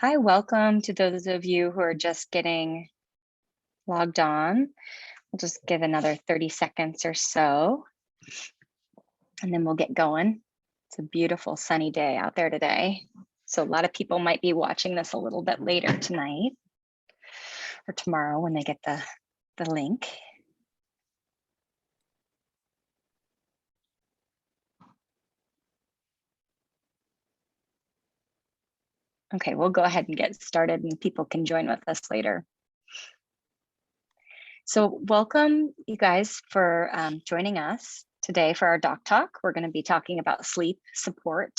Hi, welcome to those of you who are just getting logged on. We'll just give another 30 seconds or so, and then we'll get going. It's a beautiful sunny day out there today. So a lot of people might be watching this a little bit later tonight or tomorrow when they get the link. Okay, we'll go ahead and get started and people can join with us later. So welcome you guys for joining us today for our Doc Talk. We're going to be talking about sleep support,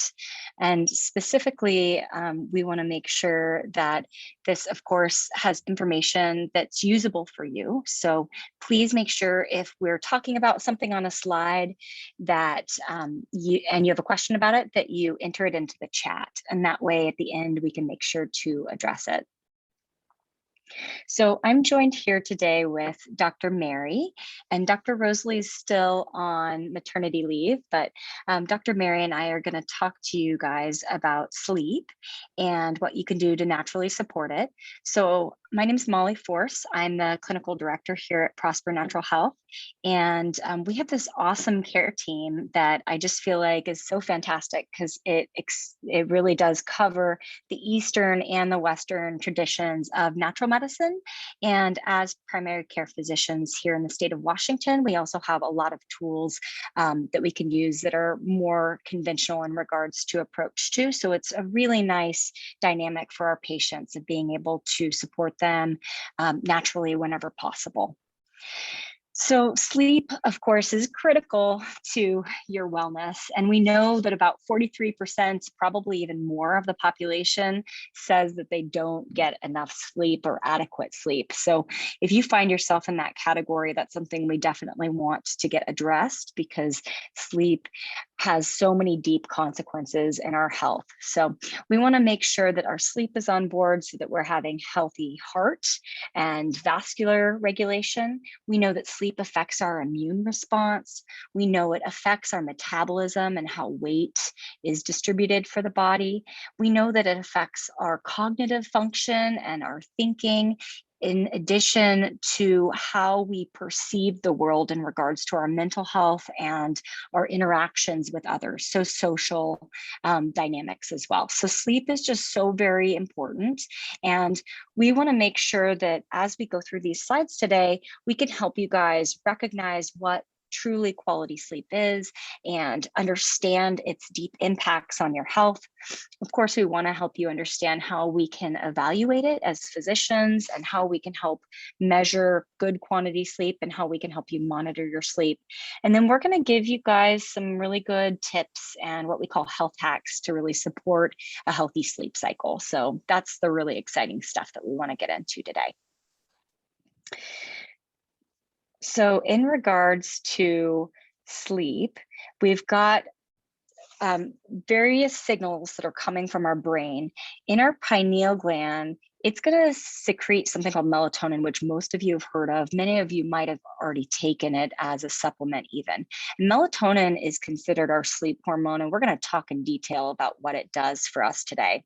and specifically we want to make sure that this of course has information that's usable for you. So please make sure if we're talking about something on a slide that you have a question about it, that you enter it into the chat, and that way at the end we can make sure to address it. So I'm joined here today with Dr. Mary, and Dr. Rosalie is still on maternity leave, but Dr. Mary and I are going to talk to you guys about sleep and what you can do to naturally support it. So my name is Molly Force. I'm the clinical director here at Prosper Natural Health, and we have this awesome care team that I just feel like is so fantastic because it really does cover the Eastern and the Western traditions of natural medicine. And as primary care physicians here in the state of Washington, we also have a lot of tools that we can use that are more conventional in regards to approach to. So it's a really nice dynamic for our patients of being able to support them naturally whenever possible. So sleep, of course, is critical to your wellness. And we know that about 43%, probably even more of the population says that they don't get enough sleep or adequate sleep. So if you find yourself in that category, that's something we definitely want to get addressed, because sleep has so many deep consequences in our health. So we want to make sure that our sleep is on board so that we're having healthy heart and vascular regulation. We know that sleep affects our immune response. We know it affects our metabolism and how weight is distributed for the body. We know that it affects our cognitive function and our thinking, in addition to how we perceive the world in regards to our mental health and our interactions with others, so social dynamics as well. So sleep is just so very important. And we want to make sure that as we go through these slides today, we can help you guys recognize what truly quality sleep is and understand its deep impacts on your health. Of course, we want to help you understand how we can evaluate it as physicians and how we can help measure good quantity sleep and how we can help you monitor your sleep. And then we're going to give you guys some really good tips and what we call health hacks to really support a healthy sleep cycle. So that's the really exciting stuff that we want to get into today. So in regards to sleep, we've got various signals that are coming from our brain. In our pineal gland, it's going to secrete something called melatonin, which most of you have heard of. Many of you might have already taken it as a supplement even. And melatonin is considered our sleep hormone, and we're going to talk in detail about what it does for us today.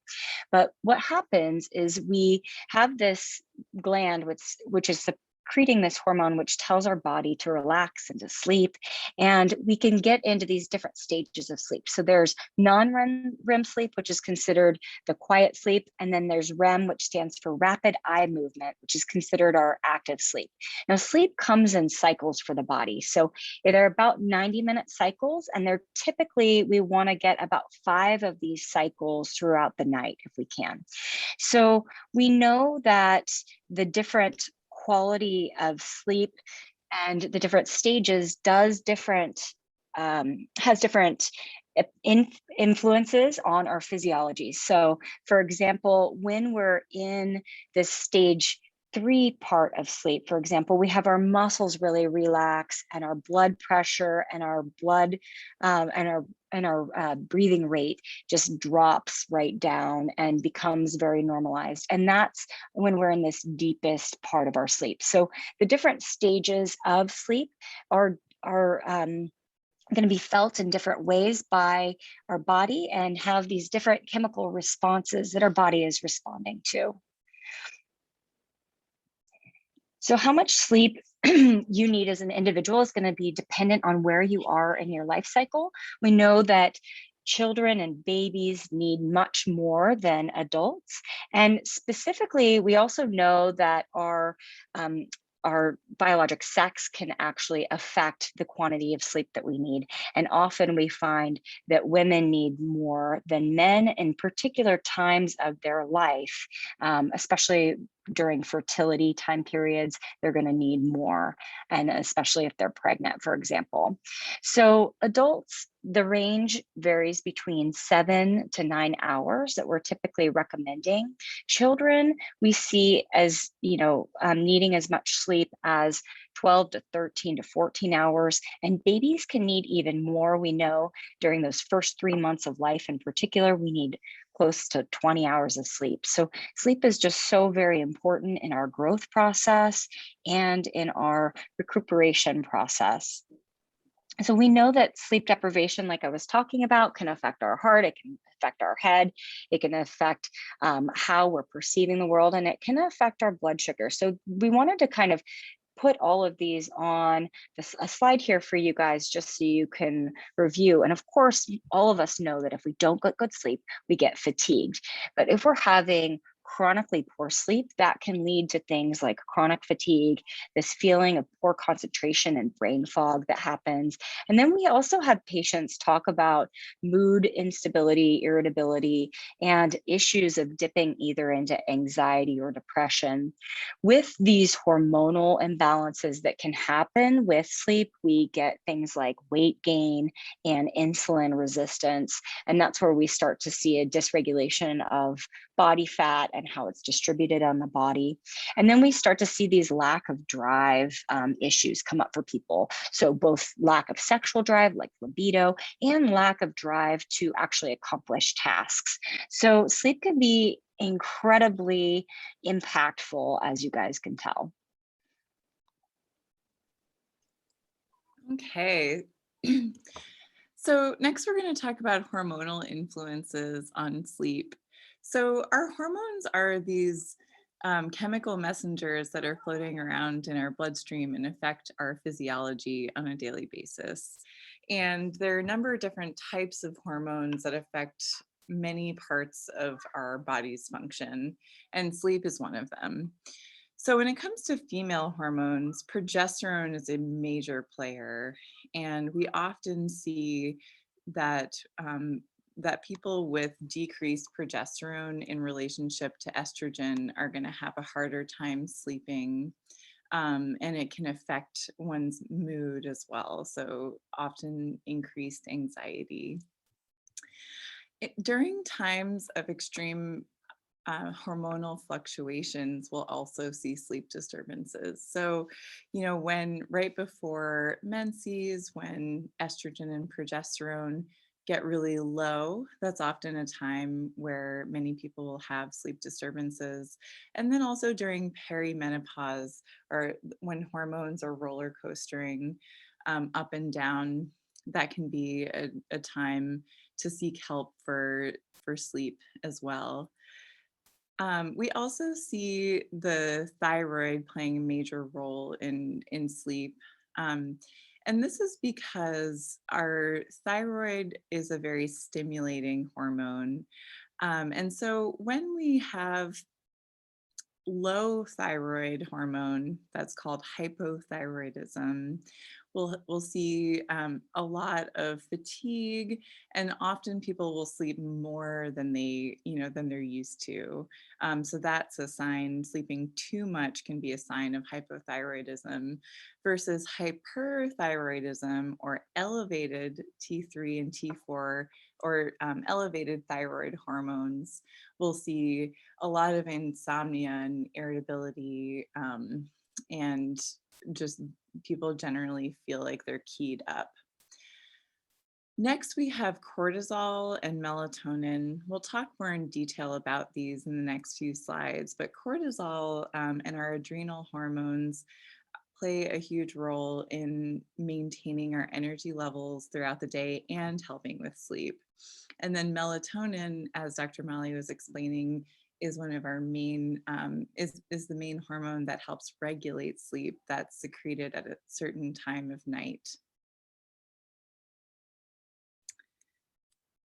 But what happens is we have this gland, which is secreting this hormone, which tells our body to relax and to sleep. And we can get into these different stages of sleep. So there's non-REM sleep, which is considered the quiet sleep. And then there's REM, which stands for rapid eye movement, which is considered our active sleep. Now, sleep comes in cycles for the body. So they're about 90-minute cycles, and they're typically, we want to get about 5 of these cycles throughout the night if we can. So we know that the different quality of sleep and the different stages has different influences on our physiology. So for example, when we're in this stage 3 part of sleep, for example, we have our muscles really relax and our blood pressure and our blood and our breathing rate just drops right down and becomes very normalized. And that's when we're in this deepest part of our sleep. So the different stages of sleep are going to be felt in different ways by our body and have these different chemical responses that our body is responding to. So how much sleep you need as an individual is going to be dependent on where you are in your life cycle. We know that children and babies need much more than adults. And specifically, we also know that our biologic sex can actually affect the quantity of sleep that we need. And often we find that women need more than men in particular times of their life, especially during fertility time periods, they're going to need more, and especially if they're pregnant, for example. So adults, the range varies between 7 to 9 hours that we're typically recommending. Children, we see as, needing as much sleep as 12 to 13 to 14 hours, and babies can need even more. We know during those first 3 months of life in particular, we need close to 20 hours of sleep. So sleep is just so very important in our growth process and in our recuperation process. So we know that sleep deprivation, like I was talking about, can affect our heart, it can affect our head, it can affect how we're perceiving the world, and it can affect our blood sugar. So we wanted to kind of put all of these on a slide here for you guys, just so you can review. And of course, all of us know that if we don't get good sleep, we get fatigued. But if we're having chronically poor sleep, that can lead to things like chronic fatigue, this feeling of poor concentration and brain fog that happens. And then we also have patients talk about mood instability, irritability, and issues of dipping either into anxiety or depression. With these hormonal imbalances that can happen with sleep, we get things like weight gain and insulin resistance. And that's where we start to see a dysregulation of body fat and how it's distributed on the body. And then we start to see these lack of drive issues come up for people. So both lack of sexual drive, like libido, and lack of drive to actually accomplish tasks. So sleep can be incredibly impactful, as you guys can tell. Okay. So next we're going to talk about hormonal influences on sleep. So our hormones are these chemical messengers that are floating around in our bloodstream and affect our physiology on a daily basis. And there are a number of different types of hormones that affect many parts of our body's function, and sleep is one of them. So when it comes to female hormones, progesterone is a major player, and we often see that that people with decreased progesterone in relationship to estrogen are going to have a harder time sleeping, and it can affect one's mood as well. So often increased anxiety. During times of extreme hormonal fluctuations, we'll also see sleep disturbances. So, when right before menses, when estrogen and progesterone get really low, that's often a time where many people will have sleep disturbances. And then also during perimenopause, or when hormones are roller coastering up and down, that can be a time to seek help for sleep as well. We also see the thyroid playing a major role in sleep. And this is because our thyroid is a very stimulating hormone. And so when we have low thyroid hormone, that's called hypothyroidism, we'll see a lot of fatigue, and often people will sleep more than they're used to. So that's a sign. Sleeping too much can be a sign of hypothyroidism, versus hyperthyroidism, or elevated T3 and T4, or elevated thyroid hormones. We'll see a lot of insomnia and irritability, and just people generally feel like they're keyed up. Next, we have cortisol and melatonin. We'll talk more in detail about these in the next few slides, but cortisol and our adrenal hormones play a huge role in maintaining our energy levels throughout the day and helping with sleep. And then melatonin, as Dr. Mali was explaining, is one of our main, is the main hormone that helps regulate sleep that's secreted at a certain time of night.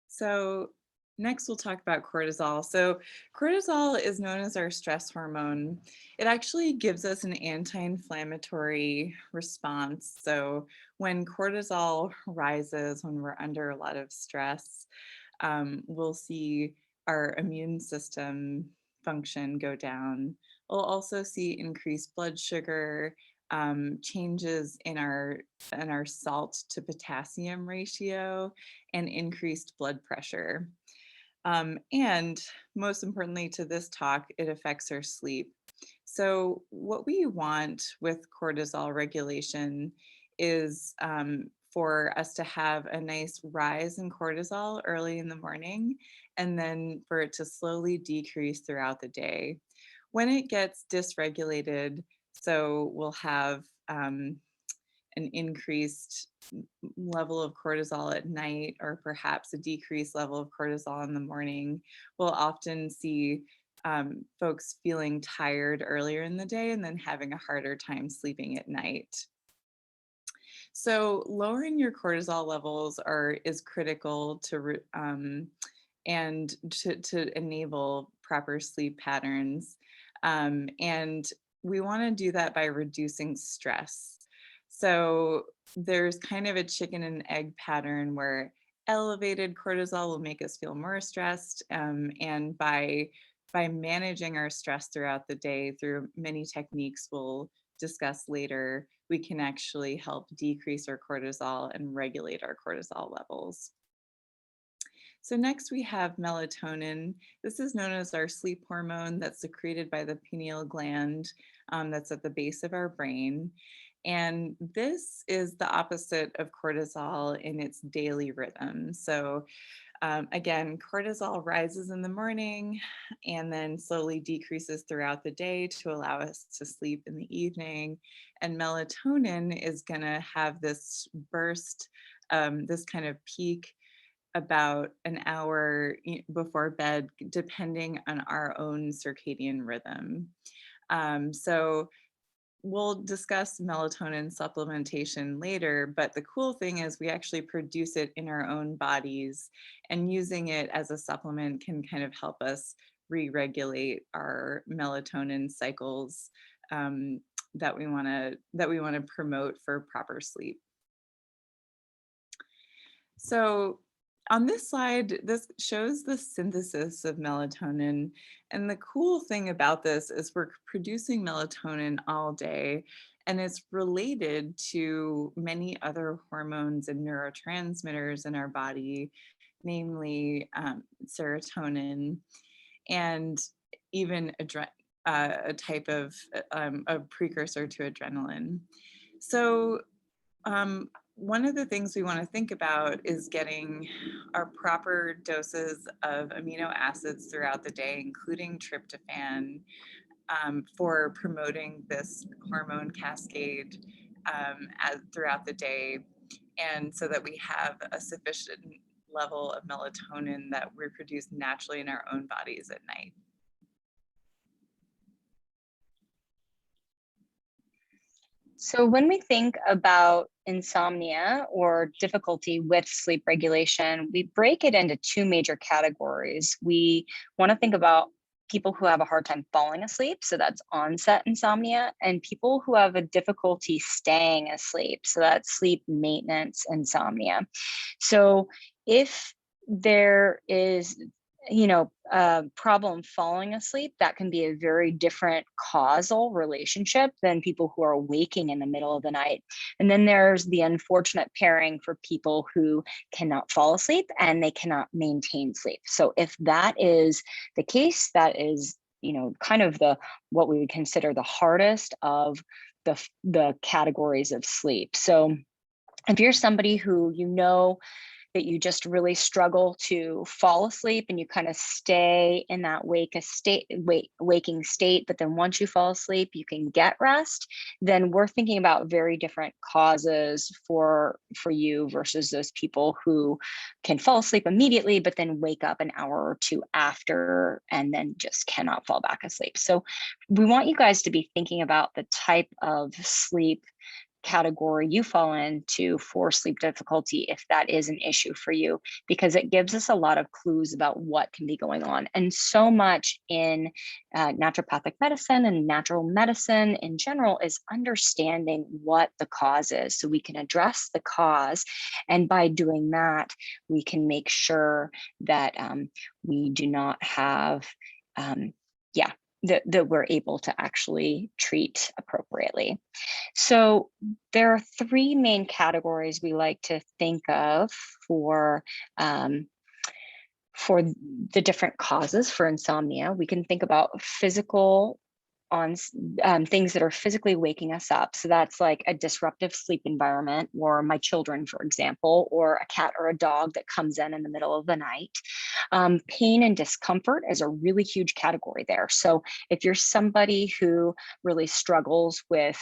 So next we'll talk about cortisol. So cortisol is known as our stress hormone. It actually gives us an anti-inflammatory response. So when cortisol rises, when we're under a lot of stress, we'll see our immune system function go down. We'll also see increased blood sugar, changes in our salt to potassium ratio, and increased blood pressure. And most importantly to this talk, it affects our sleep. So what we want with cortisol regulation is for us to have a nice rise in cortisol early in the morning, and then for it to slowly decrease throughout the day. When it gets dysregulated, so we'll have an increased level of cortisol at night, or perhaps a decreased level of cortisol in the morning. We'll often see folks feeling tired earlier in the day and then having a harder time sleeping at night. So lowering your cortisol levels is critical to enable proper sleep patterns. And we want to do that by reducing stress. So there's kind of a chicken and egg pattern where elevated cortisol will make us feel more stressed. And by managing our stress throughout the day through many techniques we'll discuss later, we can actually help decrease our cortisol and regulate our cortisol levels. So next we have melatonin. This is known as our sleep hormone that's secreted by the pineal gland that's at the base of our brain. And this is the opposite of cortisol in its daily rhythm. So again, cortisol rises in the morning and then slowly decreases throughout the day to allow us to sleep in the evening. And melatonin is going to have this burst, this kind of peak about an hour before bed, depending on our own circadian rhythm. So we'll discuss melatonin supplementation later, but the cool thing is we actually produce it in our own bodies, and using it as a supplement can kind of help us re-regulate our melatonin cycles that we want to promote for proper sleep. So on this slide, this shows the synthesis of melatonin. And the cool thing about this is we're producing melatonin all day, and it's related to many other hormones and neurotransmitters in our body, namely serotonin, and even a type of a precursor to adrenaline. So one of the things we want to think about is getting our proper doses of amino acids throughout the day, including tryptophan, for promoting this hormone cascade throughout the day, and so that we have a sufficient level of melatonin that we produce naturally in our own bodies at night. So when we think about insomnia or difficulty with sleep regulation, we break it into two major categories. We want to think about people who have a hard time falling asleep, so that's onset insomnia, and people who have a difficulty staying asleep, so that's sleep maintenance insomnia. So if there is problem falling asleep, that can be a very different causal relationship than people who are waking in the middle of the night. And then there's the unfortunate pairing for people who cannot fall asleep and they cannot maintain sleep. So if that is the case, that is, kind of what we would consider the hardest of the categories of sleep. So if you're somebody who that you just really struggle to fall asleep and you kind of stay in that waking state, but then once you fall asleep, you can get rest, then we're thinking about very different causes for you versus those people who can fall asleep immediately, but then wake up an hour or two after and then just cannot fall back asleep. So we want you guys to be thinking about the type of sleep category you fall into for sleep difficulty, if that is an issue for you, because it gives us a lot of clues about what can be going on. And so much in naturopathic medicine and natural medicine in general is understanding what the cause is so we can address the cause. And by doing that, we can make sure that we do not have, that we're able to actually treat appropriately. So there are three main categories we like to think of for the different causes for insomnia. We can think about physical on things that are physically waking us up. So that's like a disruptive sleep environment, or my children, for example, or a cat or a dog that comes in the middle of the night. Pain and discomfort is a really huge category there. So if you're somebody who really struggles with,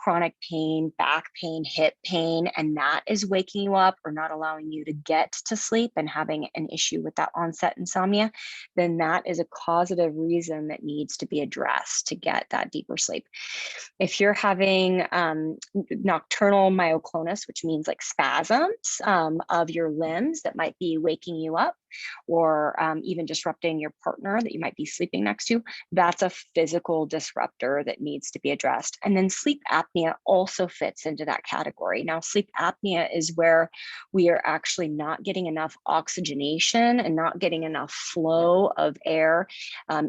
chronic pain, back pain, hip pain, and that is waking you up or not allowing you to get to sleep and having an issue with that onset insomnia, then that is a causative reason that needs to be addressed to get that deeper sleep. If you're having nocturnal myoclonus, which means like spasms of your limbs that might be waking you up, or even disrupting your partner that you might be sleeping next to, that's a physical disruptor that needs to be addressed. And then sleep apnea also fits into that category. Now, sleep apnea is where we are actually not getting enough oxygenation and not getting enough flow of air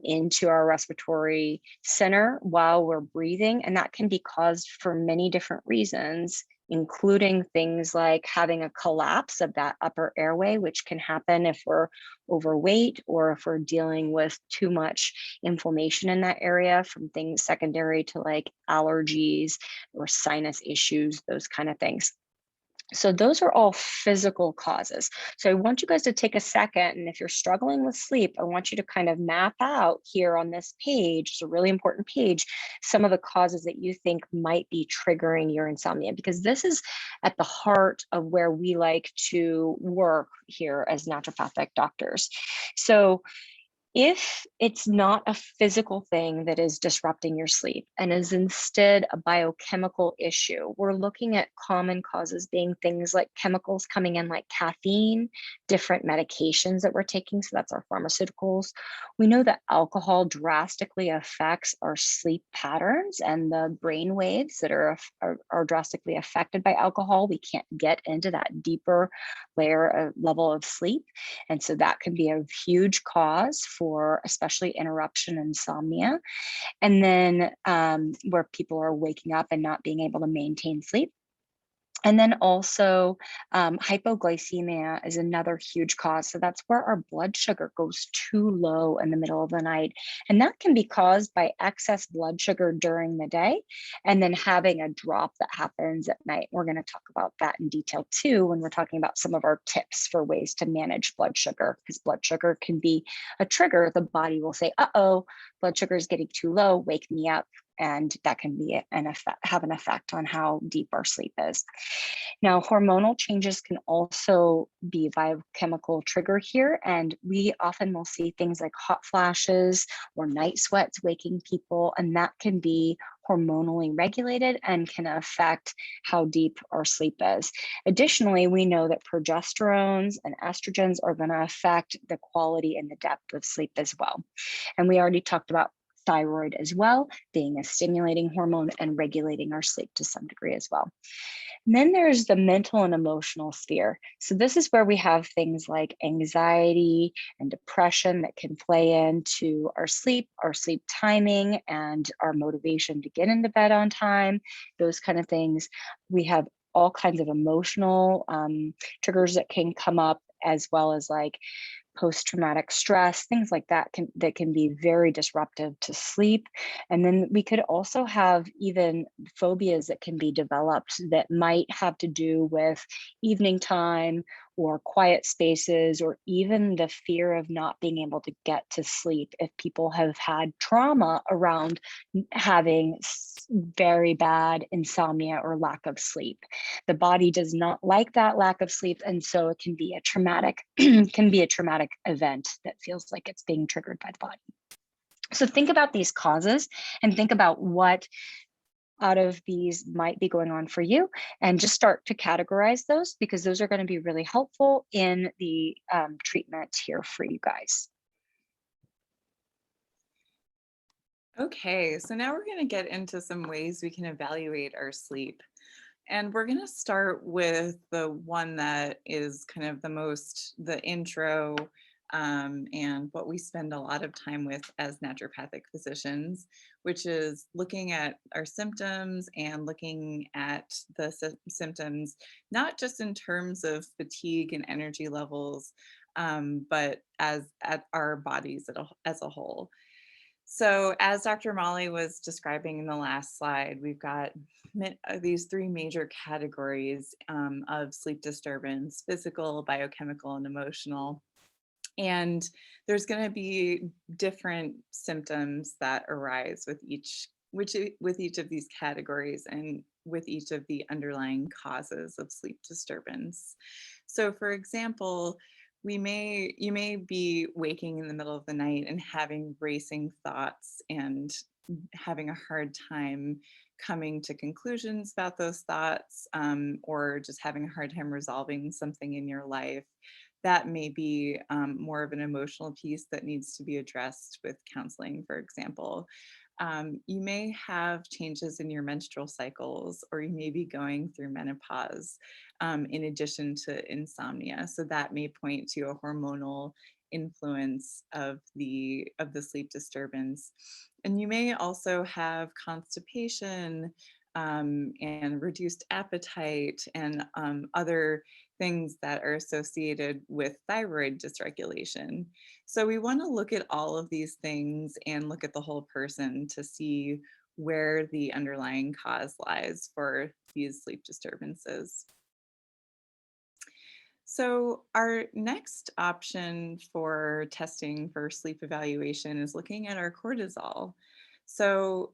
into our respiratory center while we're breathing. And that can be caused for many different reasons, including things like having a collapse of that upper airway, which can happen if we're overweight or if we're dealing with too much inflammation in that area from things secondary to like allergies or sinus issues, those kind of things. So those are all physical causes. So I want you guys to take a second, and if you're struggling with sleep, I want you to kind of map out here on this page, it's a really important page, some of the causes that you think might be triggering your insomnia, because this is at the heart of where we like to work here as naturopathic doctors. So if it's not a physical thing that is disrupting your sleep and is instead a biochemical issue, we're looking at common causes being things like chemicals coming in like caffeine, different medications that we're taking, so that's our pharmaceuticals. We know that alcohol drastically affects our sleep patterns and the brain waves that are drastically affected by alcohol. We can't get into that deeper level of sleep. And so that can be a huge cause for especially interruption insomnia. And then where people are waking up and not being able to maintain sleep. And then also hypoglycemia is another huge cause. So that's where our blood sugar goes too low in the middle of the night. And that can be caused by excess blood sugar during the day and then having a drop that happens at night. We're going to talk about that in detail too when we're talking about some of our tips for ways to manage blood sugar, because blood sugar can be a trigger. The body will say, uh-oh, blood sugar is getting too low, wake me up. And that can be have an effect on how deep our sleep is. Now, hormonal changes can also be a biochemical trigger here, and we often will see things like hot flashes or night sweats waking people, and that can be hormonally regulated and can affect how deep our sleep is. Additionally, we know that progesterones and estrogens are going to affect the quality and the depth of sleep as well. And we already talked about thyroid as well, being a stimulating hormone and regulating our sleep to some degree as well. And then there's the mental and emotional sphere. So this is where we have things like anxiety and depression that can play into our sleep timing, and our motivation to get into bed on time, those kind of things. We have all kinds of emotional triggers that can come up, as well as like post-traumatic stress, things like that can be very disruptive to sleep. And then we could also have even phobias that can be developed that might have to do with evening time or quiet spaces, or even the fear of not being able to get to sleep if people have had trauma around having very bad insomnia or lack of sleep. The body does not like that lack of sleep, and so it can be a traumatic can be a traumatic event that feels like it's being triggered by the body. So think about these causes and think about what out of these might be going on for you, and just start to categorize those, because those are going to be really helpful in the treatment here for you guys. Okay, so now we're going to get into some ways we can evaluate our sleep. And we're going to start with the one that is kind of the intro, and what we spend a lot of time with as naturopathic physicians, which is looking at our symptoms and looking at the symptoms, not just in terms of fatigue and energy levels, but as at our bodies as a whole. So, as Dr. Molly was describing in the last slide, we've got these three major categories of sleep disturbance: physical, biochemical, and emotional. And there's going to be different symptoms that arise with each of these categories and with each of the underlying causes of sleep disturbance. So, for example, you may be waking in the middle of the night and having racing thoughts and having a hard time coming to conclusions about those thoughts, or just having a hard time resolving something in your life. That may be more of an emotional piece that needs to be addressed with counseling, for example. You may have changes in your menstrual cycles, or you may be going through menopause, in addition to insomnia. So that may point to a hormonal influence of the sleep disturbance. And you may also have constipation, and reduced appetite, and other things that are associated with thyroid dysregulation. So we want to look at all of these things and look at the whole person to see where the underlying cause lies for these sleep disturbances. So our next option for testing for sleep evaluation is looking at our cortisol. So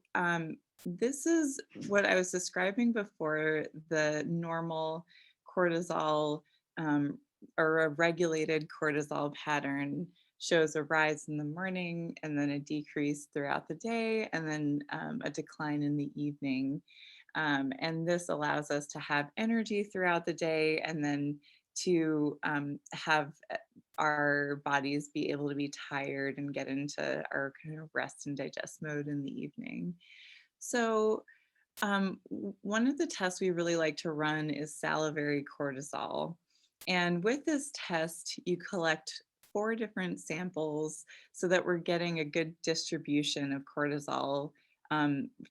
this is what I was describing before: the normal cortisol, or a regulated cortisol pattern shows a rise in the morning and then a decrease throughout the day, and then a decline in the evening. And this allows us to have energy throughout the day, and then to have our bodies be able to be tired and get into our kind of rest and digest mode in the evening. So one of the tests we really like to run is salivary cortisol. And with this test, you collect 4 different samples so that we're getting a good distribution of cortisol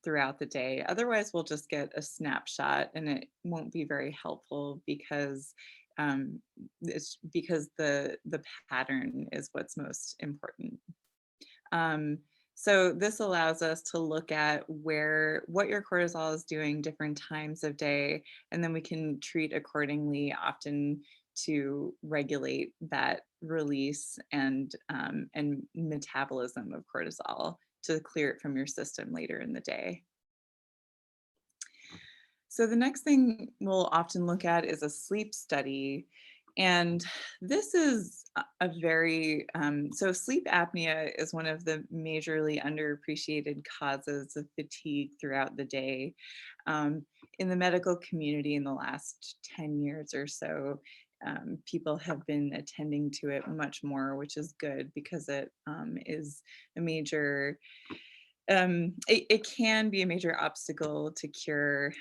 throughout the day. Otherwise, we'll just get a snapshot and it won't be very helpful, because it's because the pattern is what's most important. So this allows us to look at what your cortisol is doing different times of day, and then we can treat accordingly, often to regulate that release and metabolism of cortisol to clear it from your system later in the day. So the next thing we'll often look at is a sleep study. And this is a very, so sleep apnea is one of the majorly underappreciated causes of fatigue throughout the day. In the medical community in the last 10 years or so, people have been attending to it much more, which is good, because it is a major, it can be a major obstacle to cure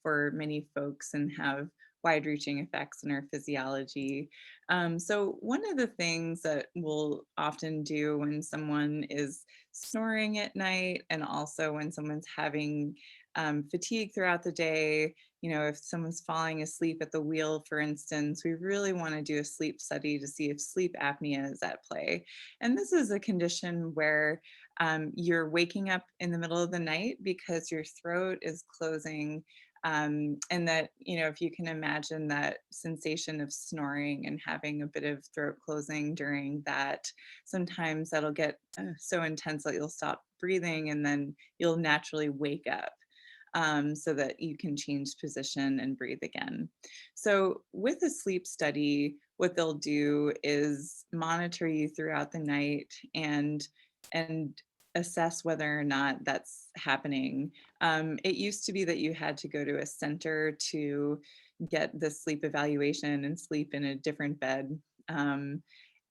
for many folks, and have wide-reaching effects in our physiology. So one of the things that we'll often do when someone is snoring at night, and also when someone's having fatigue throughout the day, if someone's falling asleep at the wheel, for instance, we really want to do a sleep study to see if sleep apnea is at play. And this is a condition where you're waking up in the middle of the night because your throat is closing And that, if you can imagine that sensation of snoring and having a bit of throat closing during that, sometimes that'll get so intense that you'll stop breathing and then you'll naturally wake up. So that you can change position and breathe again. So with a sleep study, what they'll do is monitor you throughout the night and assess whether or not that's happening. It used to be that you had to go to a center to get the sleep evaluation and sleep in a different bed.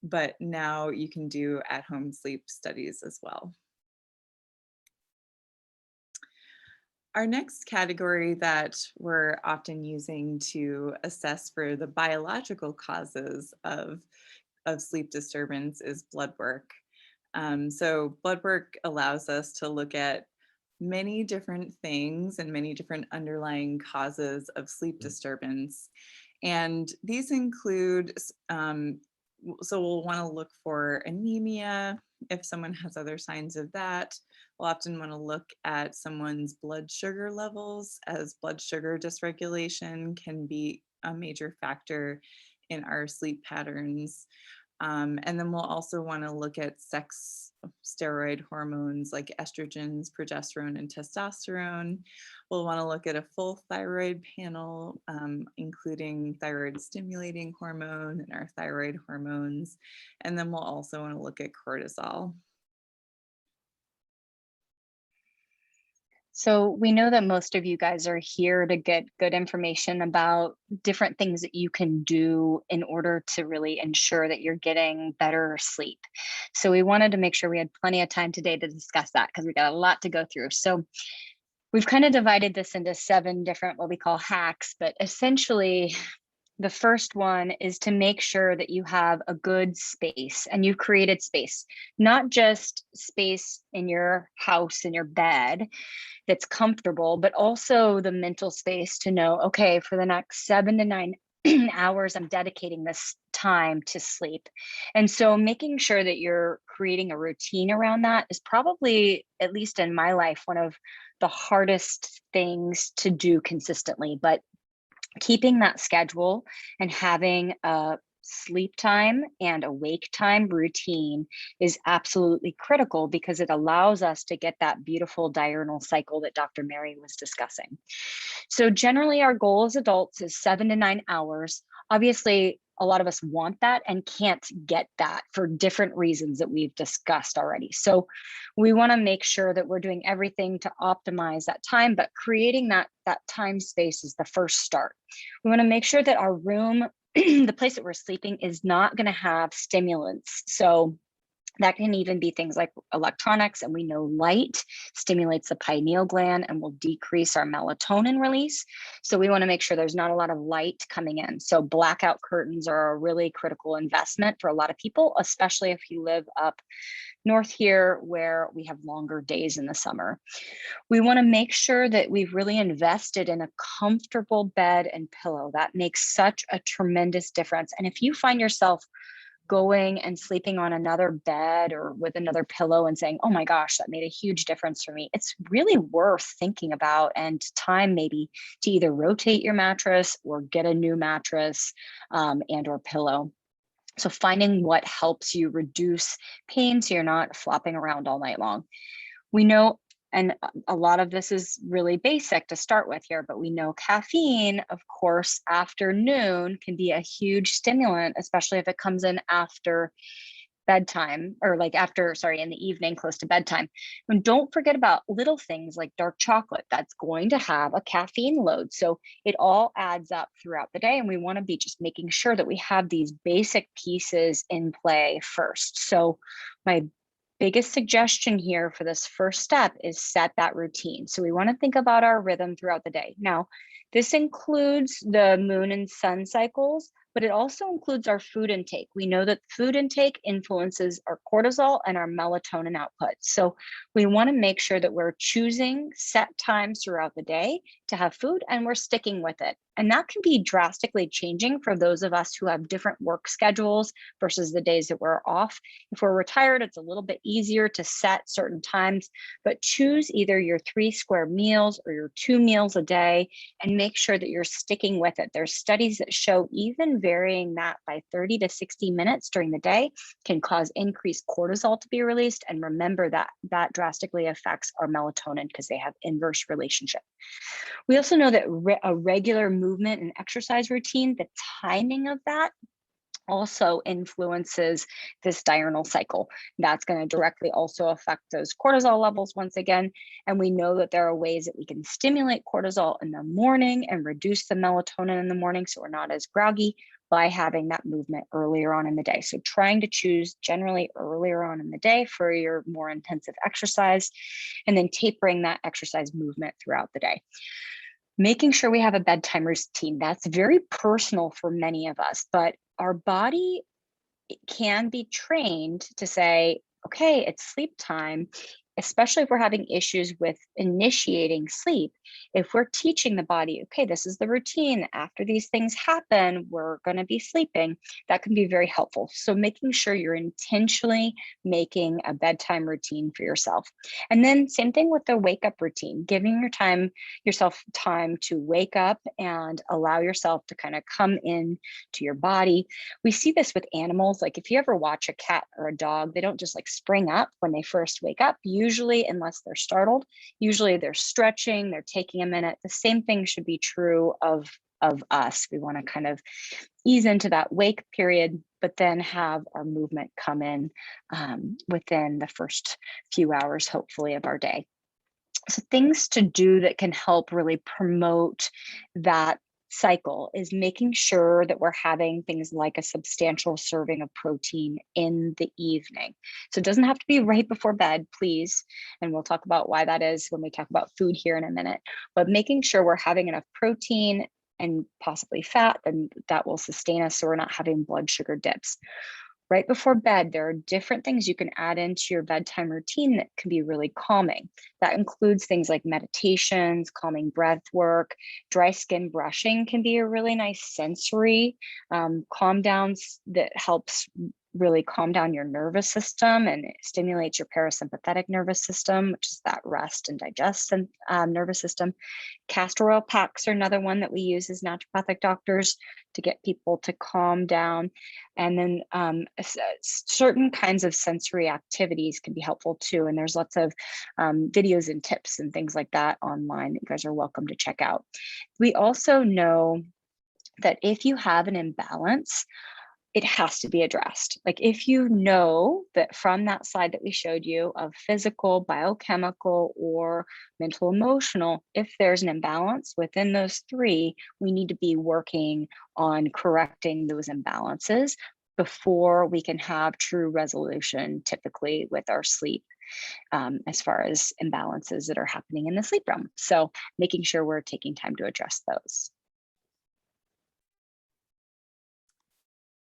But now you can do at-home sleep studies as well. Our next category that we're often using to assess for the biological causes of sleep disturbance is blood work. So blood work allows us to look at many different things and many different underlying causes of sleep disturbance. And these include, so we'll want to look for anemia if someone has other signs of that. We'll often want to look at someone's blood sugar levels, as blood sugar dysregulation can be a major factor in our sleep patterns. And then we'll also want to look at sex steroid hormones like estrogens, progesterone, and testosterone. We'll want to look at a full thyroid panel, including thyroid stimulating hormone and our thyroid hormones. And then we'll also want to look at cortisol. So we know that most of you guys are here to get good information about different things that you can do in order to really ensure that you're getting better sleep. So we wanted to make sure we had plenty of time today to discuss that because we got a lot to go through. So we've kind of divided this into 7 different what we call hacks, but essentially the first one is to make sure that you have a good space and you've created space, not just space in your house, in your bed that's comfortable, but also the mental space to know, okay, for the next 7 to 9 hours, I'm dedicating this time to sleep. And so making sure that you're creating a routine around that is probably, at least in my life, one of the hardest things to do consistently. But keeping that schedule and having a sleep time and awake time routine is absolutely critical because it allows us to get that beautiful diurnal cycle that Dr. Mary was discussing. So generally our goal as adults is 7 to 9 hours. Obviously, a lot of us want that and can't get that for different reasons that we've discussed already. So we want to make sure that we're doing everything to optimize that time, but creating that time space is the first start. We want to make sure that our room, the place that we're sleeping, is not going to have stimulants. So that can even be things like electronics, and we know light stimulates the pineal gland and will decrease our melatonin release. So we want to make sure there's not a lot of light coming in. So blackout curtains are a really critical investment for a lot of people, especially if you live up north here where we have longer days in the summer. We want to make sure that we've really invested in a comfortable bed and pillow. That makes such a tremendous difference. And if you find yourself going and sleeping on another bed or with another pillow and saying, oh my gosh, that made a huge difference for me, it's really worth thinking about and time maybe to either rotate your mattress or get a new mattress and or pillow. So finding what helps you reduce pain so you're not flopping around all night long. We know, and a lot of this is really basic to start with here, but we know caffeine, of course, after noon can be a huge stimulant, especially if it comes in after bedtime or in the evening close to bedtime. And don't forget about little things like dark chocolate. That's going to have a caffeine load. So it all adds up throughout the day. And we want to be just making sure that we have these basic pieces in play first. So my biggest suggestion here for this first step is set that routine. So we want to think about our rhythm throughout the day. Now, This includes the moon and sun cycles, but it also includes our food intake. We know that food intake influences our cortisol and our melatonin output. So we want to make sure that we're choosing set times throughout the day to have food and we're sticking with it. And that can be drastically changing for those of us who have different work schedules versus the days that we're off. If we're retired, it's a little bit easier to set certain times, but choose either your 3 square meals or your 2 meals a day and make sure that you're sticking with it. There's studies that show even varying that by 30 to 60 minutes during the day can cause increased cortisol to be released. And remember that that drastically affects our melatonin because they have inverse relationship. We also know that a regular movement and exercise routine, the timing of that also influences this diurnal cycle. That's going to directly also affect those cortisol levels once again. And we know that there are ways that we can stimulate cortisol in the morning and reduce the melatonin in the morning so we're not as groggy by having that movement earlier on in the day. So trying to choose generally earlier on in the day for your more intensive exercise, and then tapering that exercise movement throughout the day. Making sure we have a bedtime routine. That's very personal for many of us, but our body can be trained to say, okay, it's sleep time, especially if we're having issues with initiating sleep. If we're teaching the body, okay, this is the routine. After these things happen, we're going to be sleeping. That can be very helpful. So making sure you're intentionally making a bedtime routine for yourself. And then same thing with the wake up routine, giving yourself time to wake up and allow yourself to kind of come in to your body. We see this with animals. Like if you ever watch a cat or a dog, they don't just like spring up when they first wake up. Usually, unless they're startled, usually they're stretching, they're taking a minute. The same thing should be true of us. We want to kind of ease into that wake period, but then have our movement come in within the first few hours, hopefully, of our day. So things to do that can help really promote that cycle is making sure that we're having things like a substantial serving of protein in the evening. So it doesn't have to be right before bed, please. And we'll talk about why that is when we talk about food here in a minute. But making sure we're having enough protein and possibly fat, and that will sustain us so we're not having blood sugar dips. Right before bed, there are different things you can add into your bedtime routine that can be really calming. That includes things like meditations, calming breath work, dry skin brushing can be a really nice sensory calm downs that helps really calm down your nervous system and it stimulates your parasympathetic nervous system, which is that rest and digest nervous system. Castor oil packs are another one that we use as naturopathic doctors to get people to calm down. And then certain kinds of sensory activities can be helpful too. And there's lots of videos and tips and things like that online that you guys are welcome to check out. We also know that if you have an imbalance, it has to be addressed. Like if you know that from that slide that we showed you of physical, biochemical, or mental, emotional, if there's an imbalance within those three, we need to be working on correcting those imbalances before we can have true resolution, typically with our sleep, as far as imbalances that are happening in the sleep realm. So making sure we're taking time to address those.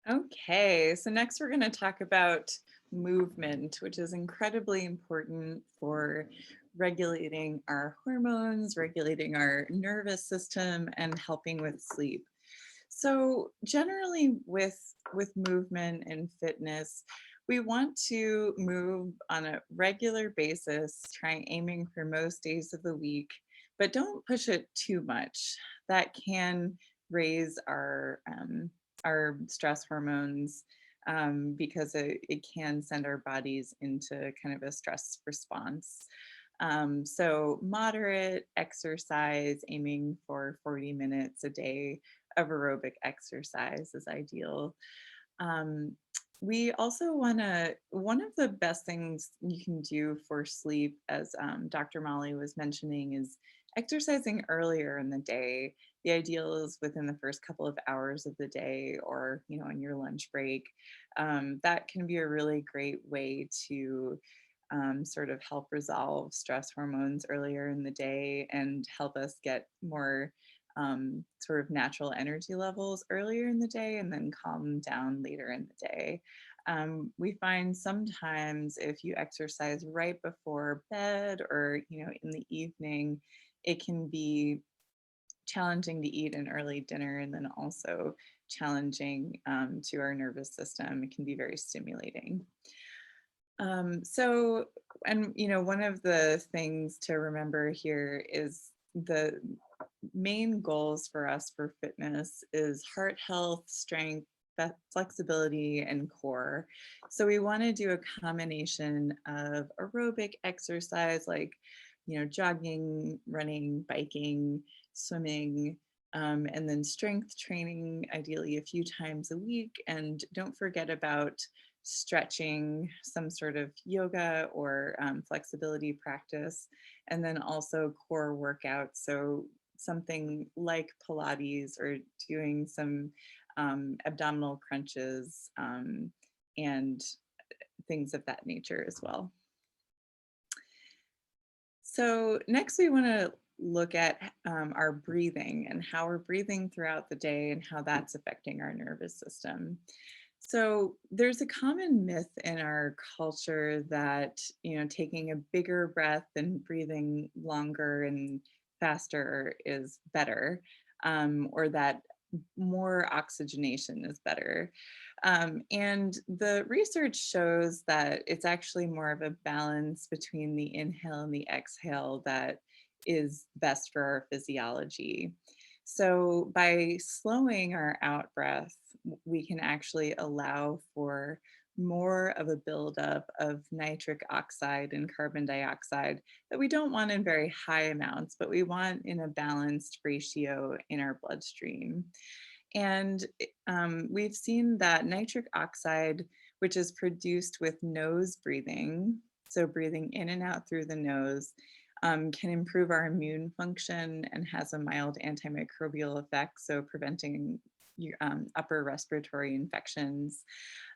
Okay, so next we're going to talk about movement, which is incredibly important for regulating our hormones, regulating our nervous system, and helping with sleep. So generally with movement and fitness, we want to move on a regular basis, trying aiming for most days of the week, but don't push it too much. That can raise our stress hormones because it can send our bodies into kind of a stress response. So moderate exercise, aiming for 40 minutes a day of aerobic exercise is ideal. We also want to, one of the best things you can do for sleep, as Dr. Molly was mentioning, is exercising earlier in the day. The ideal is within the first couple of hours of the day or, on your lunch break. That can be a really great way to sort of help resolve stress hormones earlier in the day and help us get more sort of natural energy levels earlier in the day and then calm down later in the day. We find sometimes if you exercise right before bed or, in the evening, it can be challenging to eat an early dinner and then also challenging to our nervous system. It can be very stimulating. So, and one of the things to remember here is the main goals for us for fitness is heart health, strength, flexibility, and core. So we want to do a combination of aerobic exercise like, jogging, running, biking, swimming, and then strength training, ideally a few times a week. And don't forget about stretching, some sort of yoga or flexibility practice, and then also core workouts. So something like Pilates or doing some abdominal crunches and things of that nature as well. So next we want to look at our breathing and how we're breathing throughout the day and how that's affecting our nervous system. So there's a common myth in our culture that, taking a bigger breath and breathing longer and faster is better, or that more oxygenation is better. And the research shows that it's actually more of a balance between the inhale and the exhale that is best for our physiology. So by slowing our out breath, we can actually allow for more of a buildup of nitric oxide and carbon dioxide that we don't want in very high amounts, but we want in a balanced ratio in our bloodstream. And we've seen that nitric oxide, which is produced with nose breathing, so breathing in and out through the nose, can improve our immune function and has a mild antimicrobial effect, so preventing upper respiratory infections.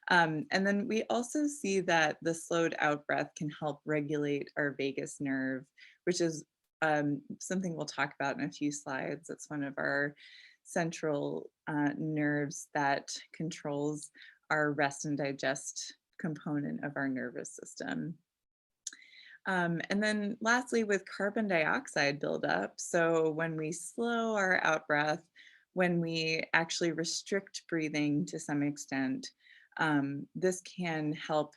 And then we also see that the slowed out breath can help regulate our vagus nerve, which is something we'll talk about in a few slides. It's one of our central nerves that controls our rest and digest component of our nervous system. And then lastly, with carbon dioxide buildup, so when we slow our out breath, when we actually restrict breathing to some extent, this can help,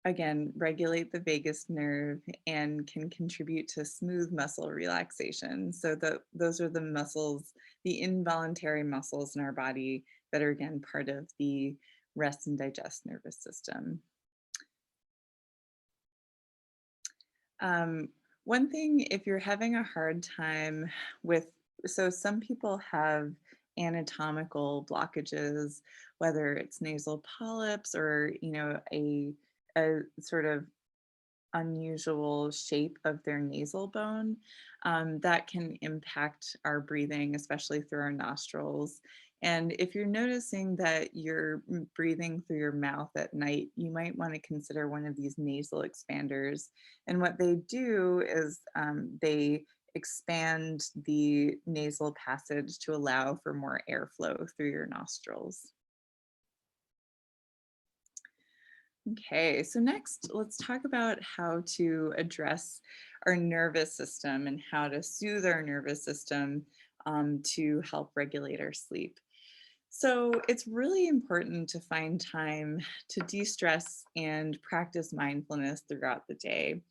again, regulate the vagus nerve and can contribute to smooth muscle relaxation. So those are the muscles, the involuntary muscles in our body that are, again, part of the rest and digest nervous system. One thing, if you're having a hard time with, so some people have anatomical blockages, whether it's nasal polyps or, a sort of unusual shape of their nasal bone, that can impact our breathing, especially through our nostrils. And if you're noticing that you're breathing through your mouth at night, you might want to consider one of these nasal expanders. And what they do is they expand the nasal passage to allow for more airflow through your nostrils. Okay, so next let's talk about how to address our nervous system and how to soothe our nervous system to help regulate our sleep. So it's really important to find time to de-stress and practice mindfulness throughout the day.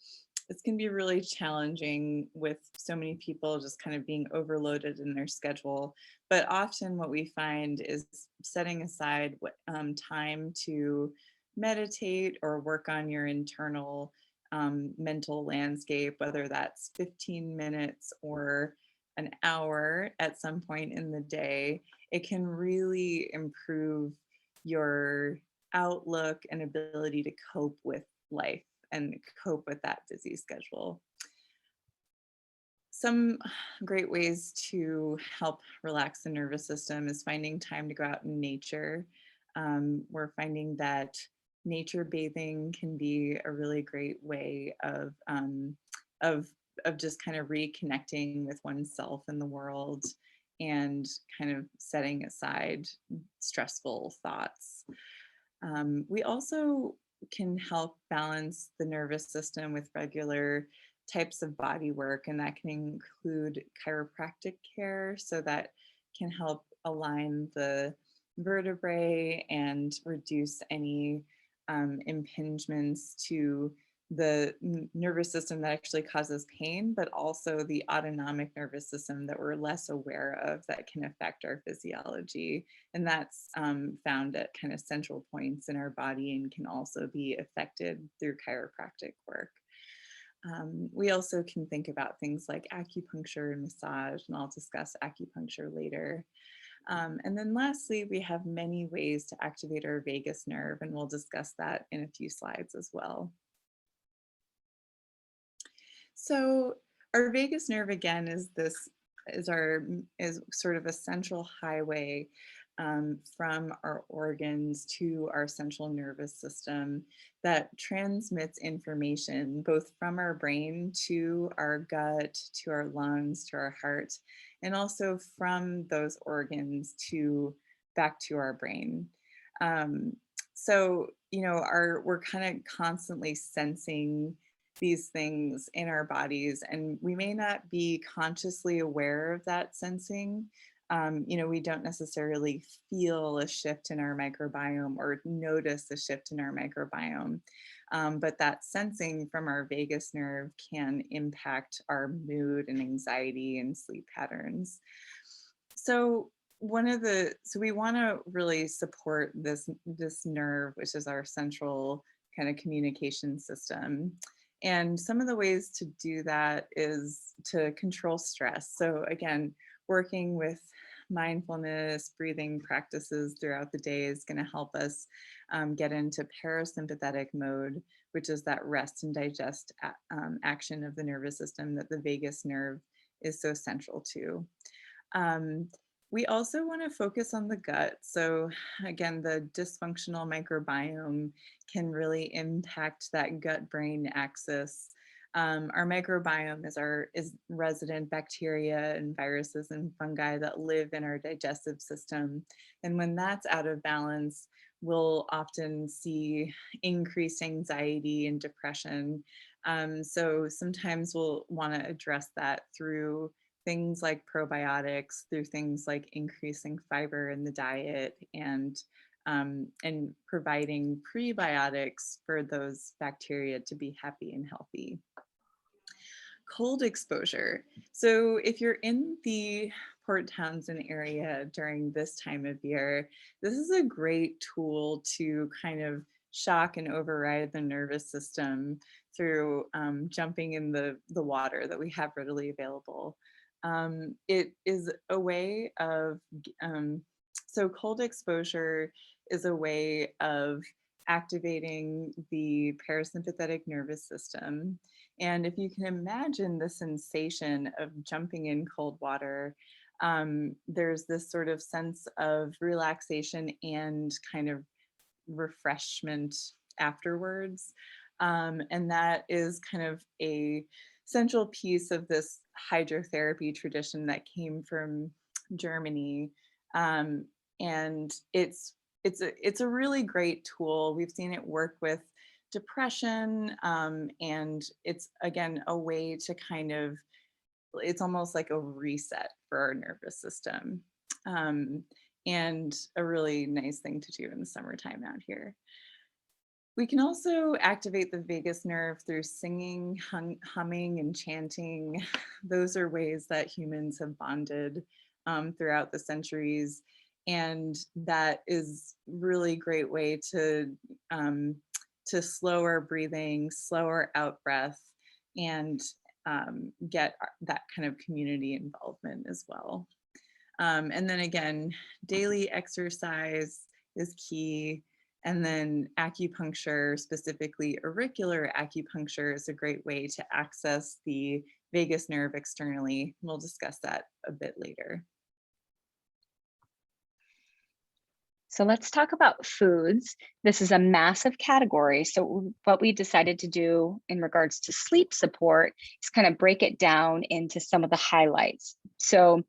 This can be really challenging with so many people just kind of being overloaded in their schedule. But often what we find is setting aside time to meditate or work on your internal mental landscape, whether that's 15 minutes or an hour at some point in the day. It can really improve your outlook and ability to cope with life and cope with that busy schedule. Some great ways to help relax the nervous system is finding time to go out in nature. We're finding that nature bathing can be a really great way of just kind of reconnecting with oneself and the world and kind of setting aside stressful thoughts. We also can help balance the nervous system with regular types of body work, and that can include chiropractic care, so that can help align the vertebrae and reduce any impingements to the nervous system that actually causes pain, but also the autonomic nervous system that we're less aware of that can affect our physiology. And that's found at kind of central points in our body and can also be affected through chiropractic work. We also can think about things like acupuncture and massage, and I'll discuss acupuncture later. And then lastly, we have many ways to activate our vagus nerve, and we'll discuss that in a few slides as well. So our vagus nerve, again, is sort of a central highway from our organs to our central nervous system that transmits information both from our brain to our gut, to our lungs, to our heart, and also from those organs back to our brain. So, we're kind of constantly sensing these things in our bodies, and we may not be consciously aware of that sensing. We don't necessarily feel a shift in our microbiome or notice a shift in our microbiome, but that sensing from our vagus nerve can impact our mood and anxiety and sleep patterns. So we want to really support this nerve, which is our central kind of communication system. And some of the ways to do that is to control stress. So again, working with mindfulness, breathing practices throughout the day is going to help us get into parasympathetic mode, which is that rest and digest action of the nervous system that the vagus nerve is so central to. We also want to focus on the gut. So again, the dysfunctional microbiome can really impact that gut-brain axis. Our microbiome is resident bacteria and viruses and fungi that live in our digestive system. And when that's out of balance, we'll often see increased anxiety and depression. So sometimes we'll want to address that through things like probiotics, through things like increasing fiber in the diet, and providing prebiotics for those bacteria to be happy and healthy. Cold exposure. So if you're in the Port Townsend area during this time of year, this is a great tool to kind of shock and override the nervous system through jumping in the water that we have readily available. It is a way of, so cold exposure is a way of activating the parasympathetic nervous system. And if you can imagine the sensation of jumping in cold water, there's this sort of sense of relaxation and kind of refreshment afterwards. And that is kind of a central piece of this hydrotherapy tradition that came from Germany. And it's a really great tool. We've seen it work with depression, and it's again a way to it's almost like a reset for our nervous system, and a really nice thing to do in the summertime out here. We can also activate the vagus nerve through singing, humming, and chanting. Those are ways that humans have bonded throughout the centuries. And that is really great way to slow our breathing, slow our out breath, and get that kind of community involvement as well. And then again, daily exercise is key. And then acupuncture, specifically auricular acupuncture, is a great way to access the vagus nerve externally. We'll discuss that a bit later. So let's talk about foods. This is a massive category. So what we decided to do in regards to sleep support is kind of break it down into some of the highlights. So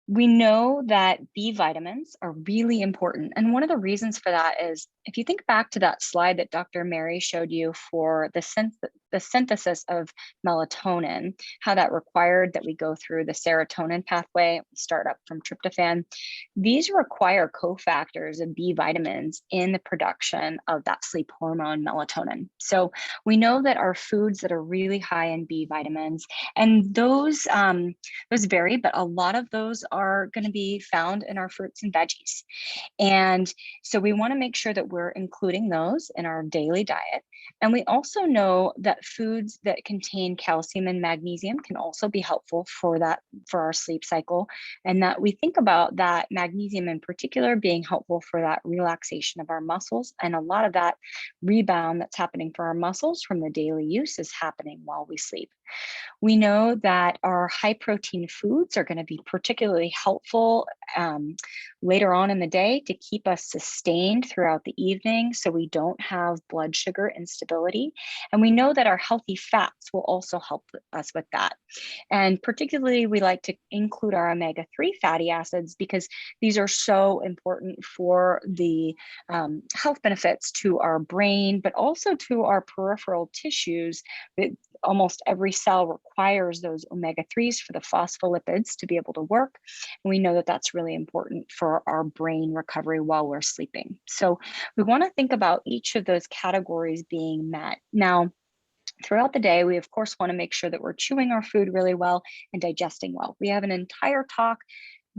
we know that B vitamins are really important. And one of the reasons for that is if you think back to that slide that Dr. Mary showed you for the synthesis of melatonin, how that required that we go through the serotonin pathway, start up from tryptophan. These require cofactors of B vitamins in the production of that sleep hormone melatonin. So we know that our foods that are really high in B vitamins, and those vary, but a lot of those are going to be found in our fruits and veggies. And so we want to make sure that we're including those in our daily diet. And we also know that foods that contain calcium and magnesium can also be helpful for that, for our sleep cycle. And that we think about that magnesium in particular being helpful for that relaxation of our muscles. And a lot of that rebound that's happening for our muscles from the daily use is happening while we sleep. We know that our high protein foods are going to be particularly helpful later on in the day to keep us sustained throughout the evening so we don't have blood sugar instability. And we know that our healthy fats will also help us with that. And particularly, we like to include our omega-3 fatty acids because these are so important for the health benefits to our brain, but also to our peripheral tissues. Almost every cell requires those omega-3s for the phospholipids to be able to work. And we know that that's really important for our brain recovery while we're sleeping. So we want to think about each of those categories being met. Now, throughout the day, we of course want to make sure that we're chewing our food really well and digesting well. We have an entire talk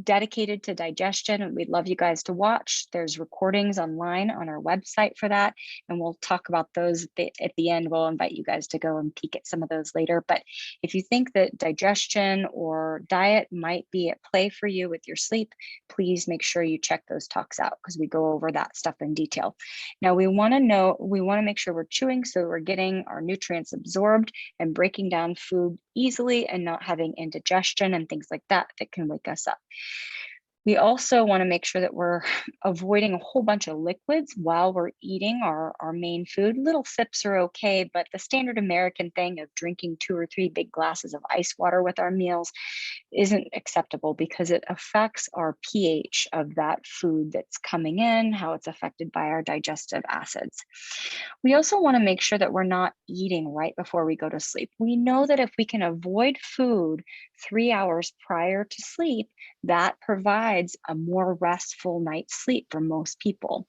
dedicated to digestion, and we'd love you guys to watch. There's recordings online on our website for that, and we'll talk about those at the end. We'll invite you guys to go and peek at some of those later. But if you think that digestion or diet might be at play for you with your sleep, please make sure you check those talks out because we go over that stuff in detail. Now, we want to make sure we're chewing so we're getting our nutrients absorbed and breaking down food easily and not having indigestion and things like that that can wake us up. We also want to make sure that we're avoiding a whole bunch of liquids while we're eating our main food. Little sips are okay, but the standard American thing of drinking 2 or 3 big glasses of ice water with our meals isn't acceptable because it affects our pH of that food that's coming in, how it's affected by our digestive acids. We also want to make sure that we're not eating right before we go to sleep. We know that if we can avoid food 3 hours prior to sleep, that provides a more restful night's sleep for most people.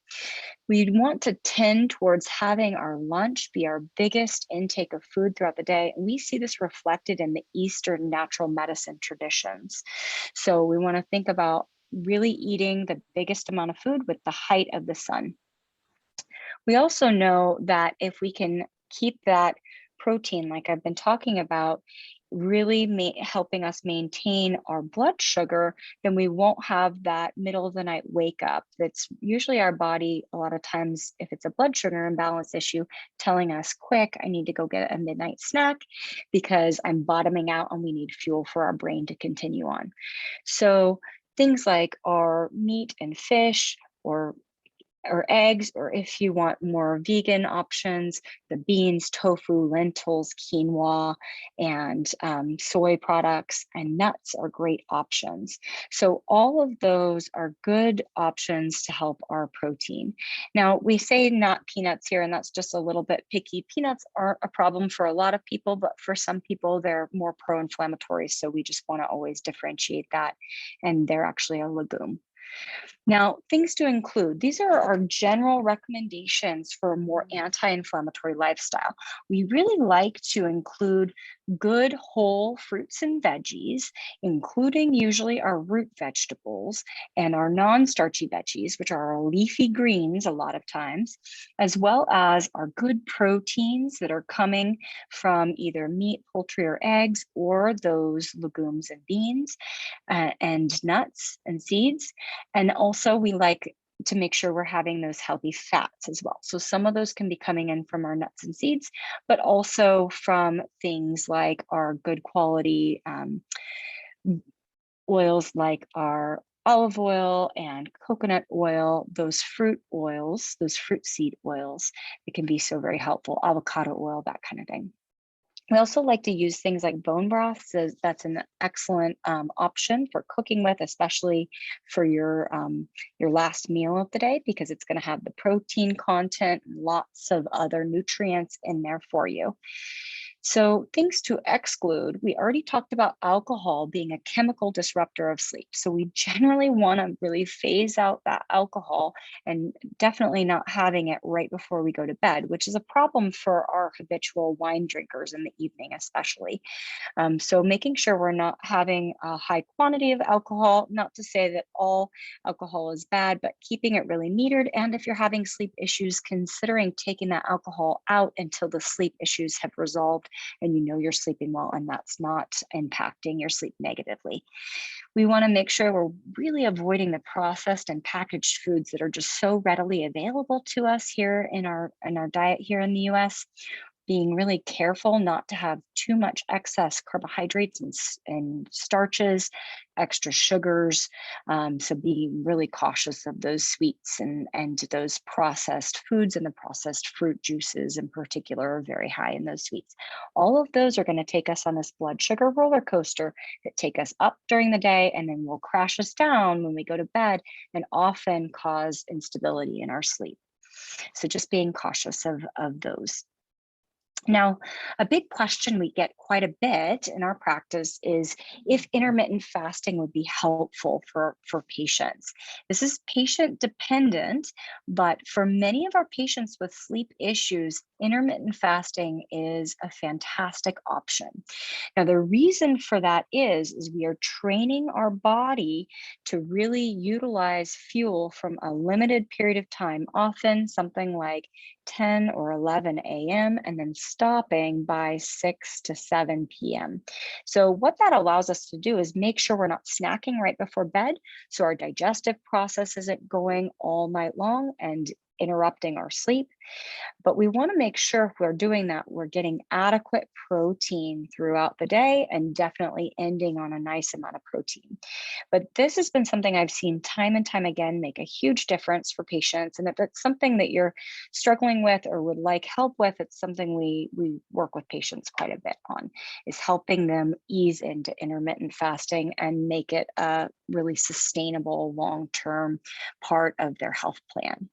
We'd want to tend towards having our lunch be our biggest intake of food throughout the day. And we see this reflected in the Eastern natural medicine traditions. So we want to think about really eating the biggest amount of food with the height of the sun. We also know that if we can keep that protein, like I've been talking about, really helping us maintain our blood sugar, then we won't have that middle of the night wake up. That's usually our body, a lot of times, if it's a blood sugar imbalance issue, telling us, quick, I need to go get a midnight snack because I'm bottoming out and we need fuel for our brain to continue on. So things like our meat and fish, or eggs, or if you want more vegan options, the beans, tofu, lentils, quinoa, and soy products and nuts are great options. So all of those are good options to help our protein. Now, we say not peanuts here, and that's just a little bit picky. Peanuts aren't a problem for a lot of people, but for some people, they're more pro-inflammatory. So we just want to always differentiate that. And they're actually a legume. Now, things to include. These are our general recommendations for a more anti-inflammatory lifestyle. We really like to include good whole fruits and veggies, including usually our root vegetables and our non-starchy veggies, which are our leafy greens a lot of times, as well as our good proteins that are coming from either meat, poultry, or eggs, or those legumes and beans, and nuts and seeds. And also we like to make sure we're having those healthy fats as well. So some of those can be coming in from our nuts and seeds, but also from things like our good quality oils like our olive oil and coconut oil, those fruit oils, those fruit seed oils, it can be so very helpful. Avocado oil, that kind of thing. We also like to use things like bone broth. So that's an excellent option for cooking with, especially for your last meal of the day, because it's going to have the protein content and lots of other nutrients in there for you. So things to exclude, we already talked about alcohol being a chemical disruptor of sleep. So we generally want to really phase out that alcohol and definitely not having it right before we go to bed, which is a problem for our habitual wine drinkers in the evening, especially. So making sure we're not having a high quantity of alcohol, not to say that all alcohol is bad, but keeping it really metered. And if you're having sleep issues, considering taking that alcohol out until the sleep issues have resolved and you know you're sleeping well and that's not impacting your sleep negatively. We want to make sure we're really avoiding the processed and packaged foods that are just so readily available to us here in our diet here in the US. Being really careful not to have too much excess carbohydrates and starches, extra sugars. So being really cautious of those sweets and those processed foods, and the processed fruit juices in particular are very high in those sweets. All of those are going to take us on this blood sugar roller coaster that take us up during the day and then will crash us down when we go to bed and often cause instability in our sleep. So just being cautious of those. Now, a big question we get quite a bit in our practice is if intermittent fasting would be helpful for patients. This is patient dependent, but for many of our patients with sleep issues, intermittent fasting is a fantastic option. Now, the reason for that is we are training our body to really utilize fuel from a limited period of time, often something like 10 or 11 a.m., and then stopping by 6 to 7 p.m. So what that allows us to do is make sure we're not snacking right before bed, so our digestive process isn't going all night long and interrupting our sleep. But we want to make sure if we're doing that, we're getting adequate protein throughout the day and definitely ending on a nice amount of protein. But this has been something I've seen time and time again make a huge difference for patients. And if it's something that you're struggling with or would like help with, it's something we work with patients quite a bit on, is helping them ease into intermittent fasting and make it a really sustainable long-term part of their health plan.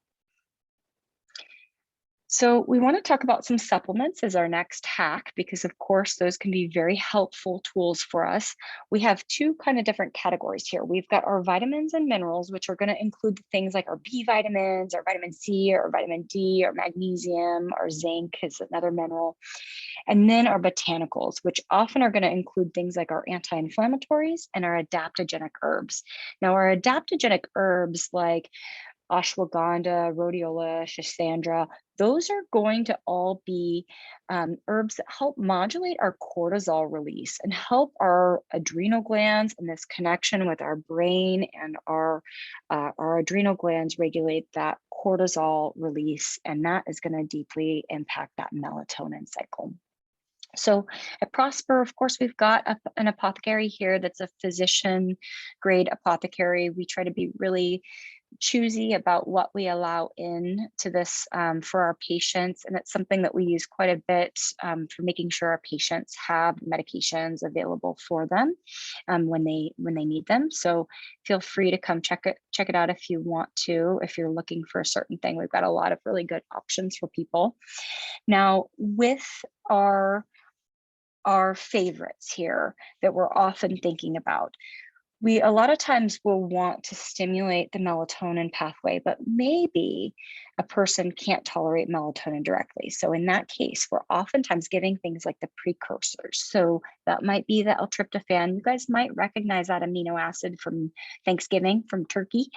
So we want to talk about some supplements as our next hack, because of course, those can be very helpful tools for us. We have two kind of different categories here. We've got our vitamins and minerals, which are going to include things like our B vitamins, our vitamin C, or vitamin D, or magnesium, or zinc is another mineral. And then our botanicals, which often are going to include things like our anti-inflammatories and our adaptogenic herbs. Now, our adaptogenic herbs like ashwagandha, rhodiola, schisandra, those are going to all be herbs that help modulate our cortisol release and help our adrenal glands and this connection with our brain and our adrenal glands regulate that cortisol release. And that is going to deeply impact that melatonin cycle. So at Prosper, of course, we've got an apothecary here that's a physician grade apothecary. We try to be really choosy about what we allow in to this for our patients. And it's something that we use quite a bit for making sure our patients have medications available for them when they need them. So feel free to come check it out if you want to, if you're looking for a certain thing. We've got a lot of really good options for people. Now, with our favorites here that we're often thinking about, we a lot of times will want to stimulate the melatonin pathway, but maybe a person can't tolerate melatonin directly. So in that case, we're oftentimes giving things like the precursors. So that might be the L-tryptophan. You guys might recognize that amino acid from Thanksgiving, from turkey.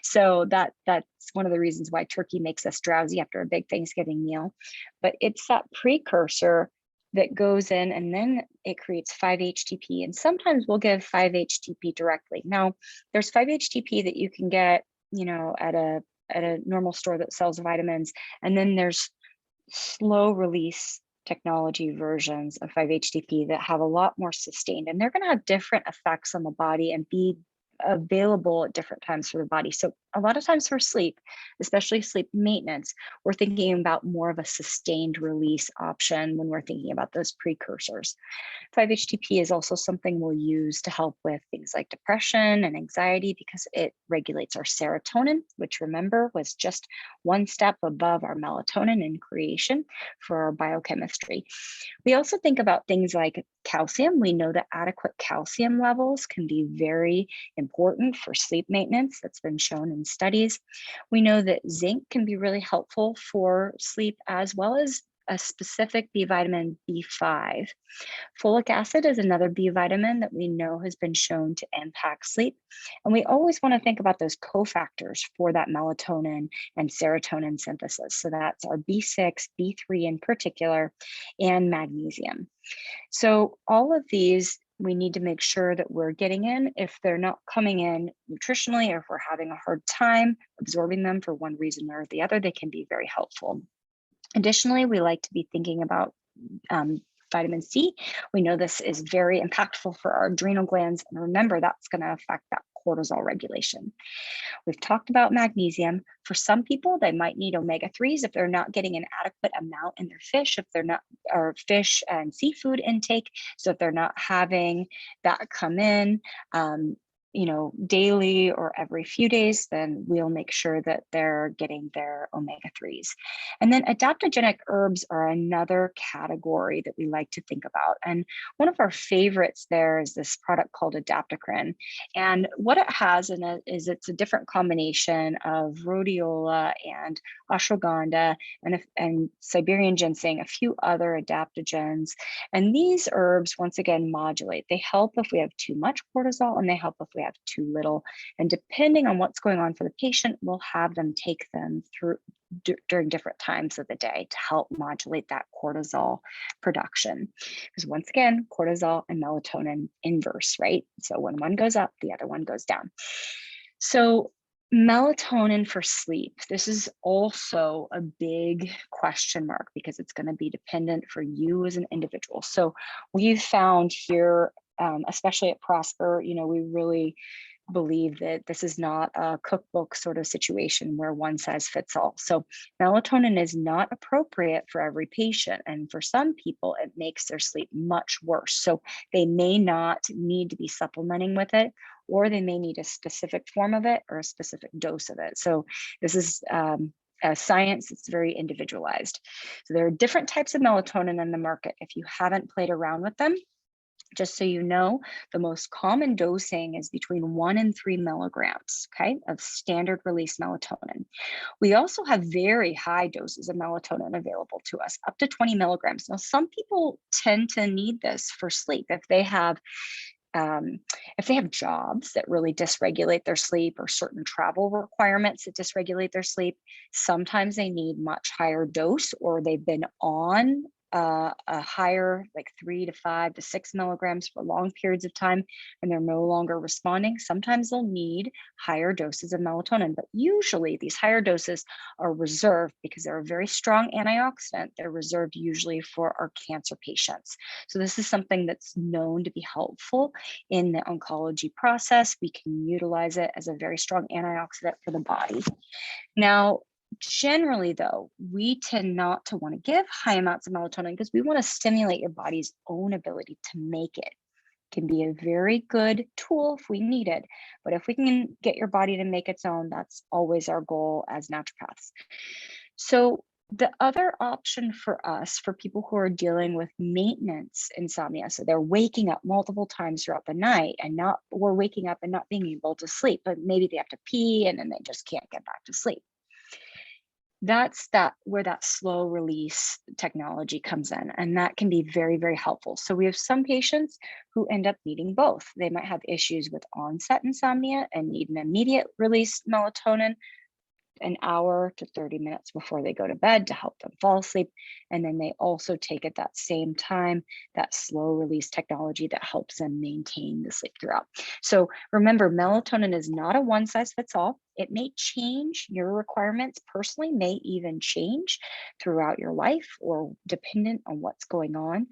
So that's one of the reasons why turkey makes us drowsy after a big Thanksgiving meal. But it's that precursor that goes in, and then it creates 5-HTP. And sometimes we'll give 5-HTP directly. Now, there's 5-HTP that you can get, at a normal store that sells vitamins, and then there's slow release technology versions of 5-HTP that have a lot more sustained, and they're going to have different effects on the body and be available at different times for the body. So a lot of times for sleep, especially sleep maintenance, we're thinking about more of a sustained release option when we're thinking about those precursors. 5-HTP is also something we'll use to help with things like depression and anxiety because it regulates our serotonin, which remember was just one step above our melatonin in creation for our biochemistry. We also think about things like calcium. We know that adequate calcium levels can be very important for sleep maintenance. That's been shown in studies. We know that zinc can be really helpful for sleep, as well as a specific B vitamin B5. Folic acid is another B vitamin that we know has been shown to impact sleep. And we always want to think about those cofactors for that melatonin and serotonin synthesis. So that's our B6, B3 in particular, and magnesium. So all of these we need to make sure that we're getting in. If they're not coming in nutritionally, or if we're having a hard time absorbing them for one reason or the other, they can be very helpful. Additionally, we like to be thinking about vitamin C. We know this is very impactful for our adrenal glands. And remember, that's going to affect that cortisol regulation. We've talked about magnesium. For some people, they might need omega-3s if they're not getting an adequate amount in their fish, if they're not, or fish and seafood intake. So if they're not having that come in, daily or every few days, then we'll make sure that they're getting their omega-3s. And then adaptogenic herbs are another category that we like to think about. And one of our favorites there is this product called Adaptogenic. And what it has in it is it's a different combination of rhodiola and ashwagandha and Siberian ginseng, a few other adaptogens. And these herbs, once again, modulate. They help if we have too much cortisol, and they help if we have too little. And depending on what's going on for the patient, we'll have them take them during different times of the day to help modulate that cortisol production. Because once again, cortisol and melatonin inverse, right? So when one goes up, the other one goes down. So melatonin for sleep, this is also a big question mark because it's going to be dependent for you as an individual. So we've found here, especially at Prosper, we really believe that this is not a cookbook sort of situation where one size fits all. So melatonin is not appropriate for every patient. And for some people, it makes their sleep much worse. So they may not need to be supplementing with it, or they may need a specific form of it or a specific dose of it. So this is a science that's very individualized. So there are different types of melatonin in the market. If you haven't played around with them, just so you know, the most common dosing is between 1 and 3 milligrams, okay, of standard release melatonin. We also have very high doses of melatonin available to us, up to 20 milligrams. Now, some people tend to need this for sleep if they have jobs that really dysregulate their sleep, or certain travel requirements that dysregulate their sleep. Sometimes they need much higher dose, or they've been on a higher, like 3 to 5 to 6 milligrams for long periods of time, and they're no longer responding. Sometimes they'll need higher doses of melatonin, but usually these higher doses are reserved because they're a very strong antioxidant. They're reserved usually for our cancer patients. So this is something that's known to be helpful in the oncology process. We can utilize it as a very strong antioxidant for the body. Now, generally, though, we tend not to want to give high amounts of melatonin because we want to stimulate your body's own ability to make it. It can be a very good tool if we need it, but if we can get your body to make its own, that's always our goal as naturopaths. So the other option for us, for people who are dealing with maintenance insomnia, so they're waking up multiple times throughout the night or waking up and not being able to sleep, but maybe they have to pee and then they just can't get back to sleep. That's where that slow release technology comes in, and that can be very, very helpful. So we have some patients who end up needing both. They might have issues with onset insomnia and need an immediate release melatonin an hour to 30 minutes before they go to bed to help them fall asleep. And then they also take at that same time that slow release technology that helps them maintain the sleep throughout. So remember, melatonin is not a one size fits all. It may change your requirements personally, may even change throughout your life or dependent on what's going on.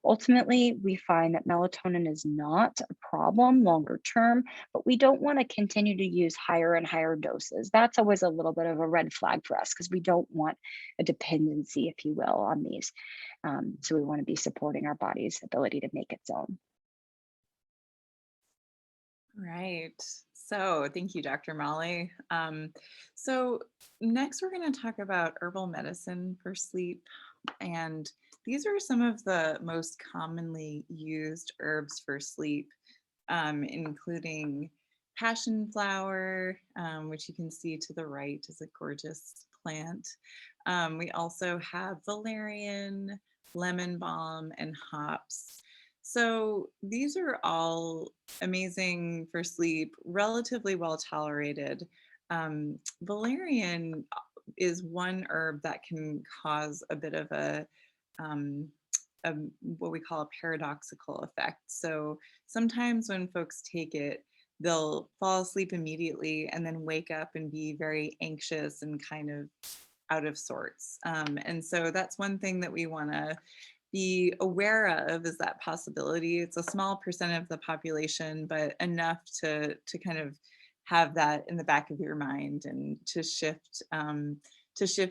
Ultimately, we find that melatonin is not a problem longer term, but we don't want to continue to use higher and higher doses. That's always a little bit of a red flag for us because we don't want a dependency, if you will, on these. So we want to be supporting our body's ability to make its own. Right. So thank you, Dr. Molly. So next we're going to talk about herbal medicine for sleep. And these are some of the most commonly used herbs for sleep, including passion flower, which you can see to the right is a gorgeous plant. We also have valerian, lemon balm, and hops. So these are all amazing for sleep, relatively well tolerated. Valerian is one herb that can cause a bit of um, a what we call a paradoxical effect. So sometimes when folks take it, they'll fall asleep immediately and then wake up and be very anxious and kind of out of sorts. And so that's one thing that we want to be aware of, is that possibility. It's a small percent of the population, but enough to kind of have that in the back of your mind and to shift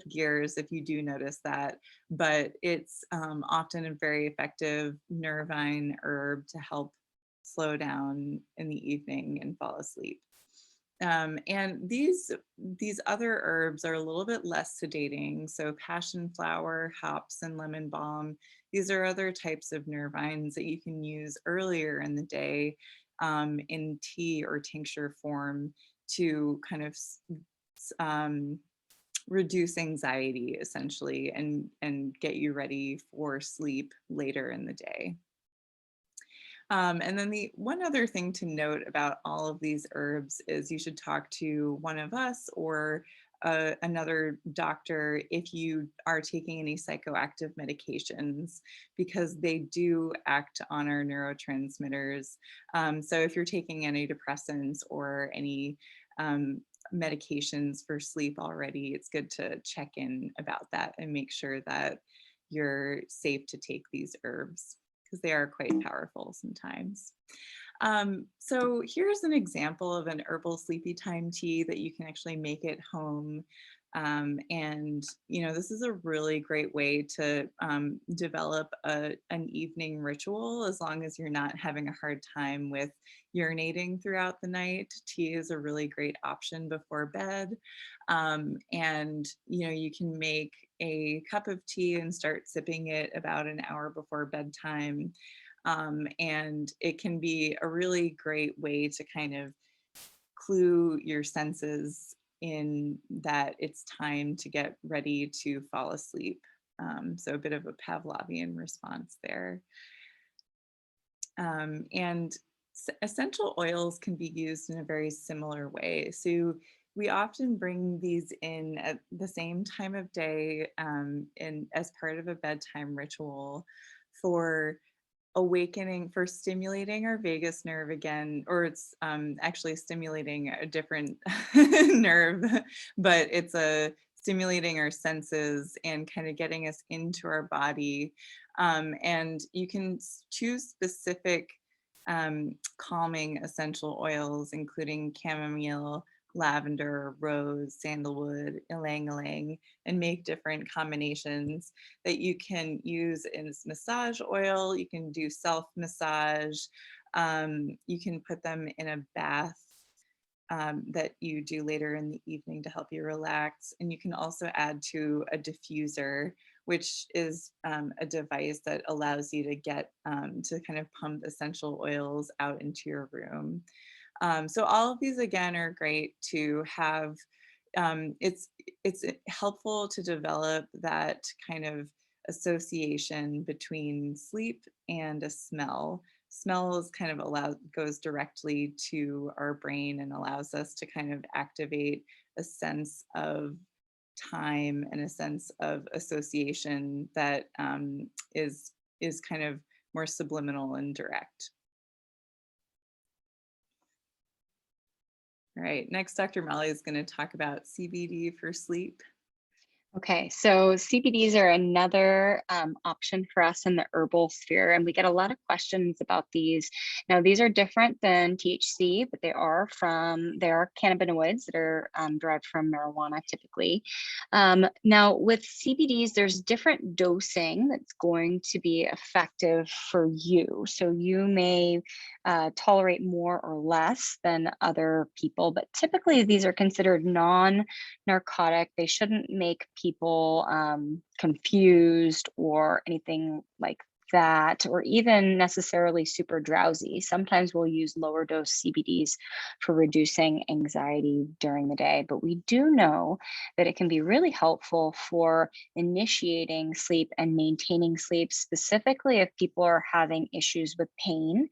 gears if you do notice that. But it's often a very effective nervine herb to help slow down in the evening and fall asleep. And these other herbs are a little bit less sedating. So passion flower, hops, and lemon balm. These are other types of nervines that you can use earlier in the day in tea or tincture form to kind of um, reduce anxiety essentially and get you ready for sleep later in the day. And then the one other thing to note about all of these herbs is you should talk to one of us or another doctor if you are taking any psychoactive medications, because they do act on our neurotransmitters. So if you're taking antidepressants or any medications for sleep already, it's good to check in about that and make sure that you're safe to take these herbs, because they are quite powerful sometimes. So here's an example of an herbal sleepy time tea that you can actually make at home. And this is a really great way to develop an evening ritual, as long as you're not having a hard time with urinating throughout the night. Tea is a really great option before bed. And you can make a cup of tea and start sipping it about an hour before bedtime. And it can be a really great way to kind of clue your senses in that it's time to get ready to fall asleep. So a bit of a Pavlovian response there. And essential oils can be used in a very similar way. So we often bring these in at the same time of day as part of a bedtime ritual for stimulating our vagus nerve again, or it's actually stimulating a different nerve, but it's stimulating our senses and kind of getting us into our body. And you can choose specific calming essential oils, including chamomile, lavender, rose, sandalwood, ylang ylang, and make different combinations that you can use in massage oil. You can do self massage. You can put them in a bath that you do later in the evening to help you relax. And you can also add to a diffuser, which is a device that allows you to get to kind of pump essential oils out into your room. So all of these, again, are great to have. It's helpful to develop that kind of association between sleep and a smell. Smell is kind of goes directly to our brain and allows us to kind of activate a sense of time and a sense of association that is kind of more subliminal and direct. All right, next, Dr. Molly is going to talk about CBD for sleep. Okay, so CBDs are another option for us in the herbal sphere, and we get a lot of questions about these. Now, these are different than THC, but they are cannabinoids that are derived from marijuana typically. Now, with CBDs, there's different dosing that's going to be effective for you. So you may tolerate more or less than other people, but typically these are considered non-narcotic. They shouldn't make people confused or anything like that, or even necessarily super drowsy. Sometimes we'll use lower dose CBDs for reducing anxiety during the day, but we do know that it can be really helpful for initiating sleep and maintaining sleep, specifically if people are having issues with pain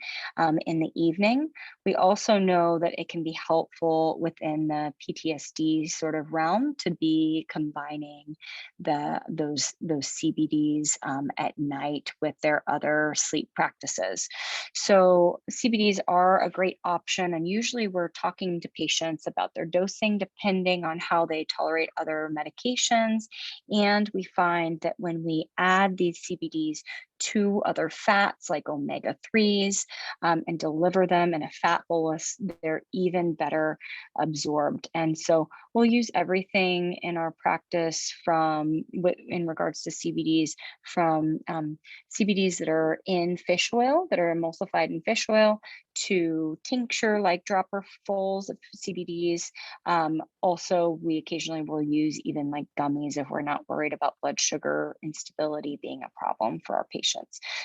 in the evening. We also know that it can be helpful within the PTSD sort of realm to be combining those CBDs at night with their other sleep practices. So CBDs are a great option, and usually we're talking to patients about their dosing depending on how they tolerate other medications. And we find that when we add these CBDs to other fats like omega-3s and deliver them in a fat bolus, they're even better absorbed. And so we'll use everything in our practice in regards to CBDs, from CBDs that are in fish oil, that are emulsified in fish oil, to tincture like dropperfuls of CBDs. Also, we occasionally will use even like gummies if we're not worried about blood sugar instability being a problem for our patients.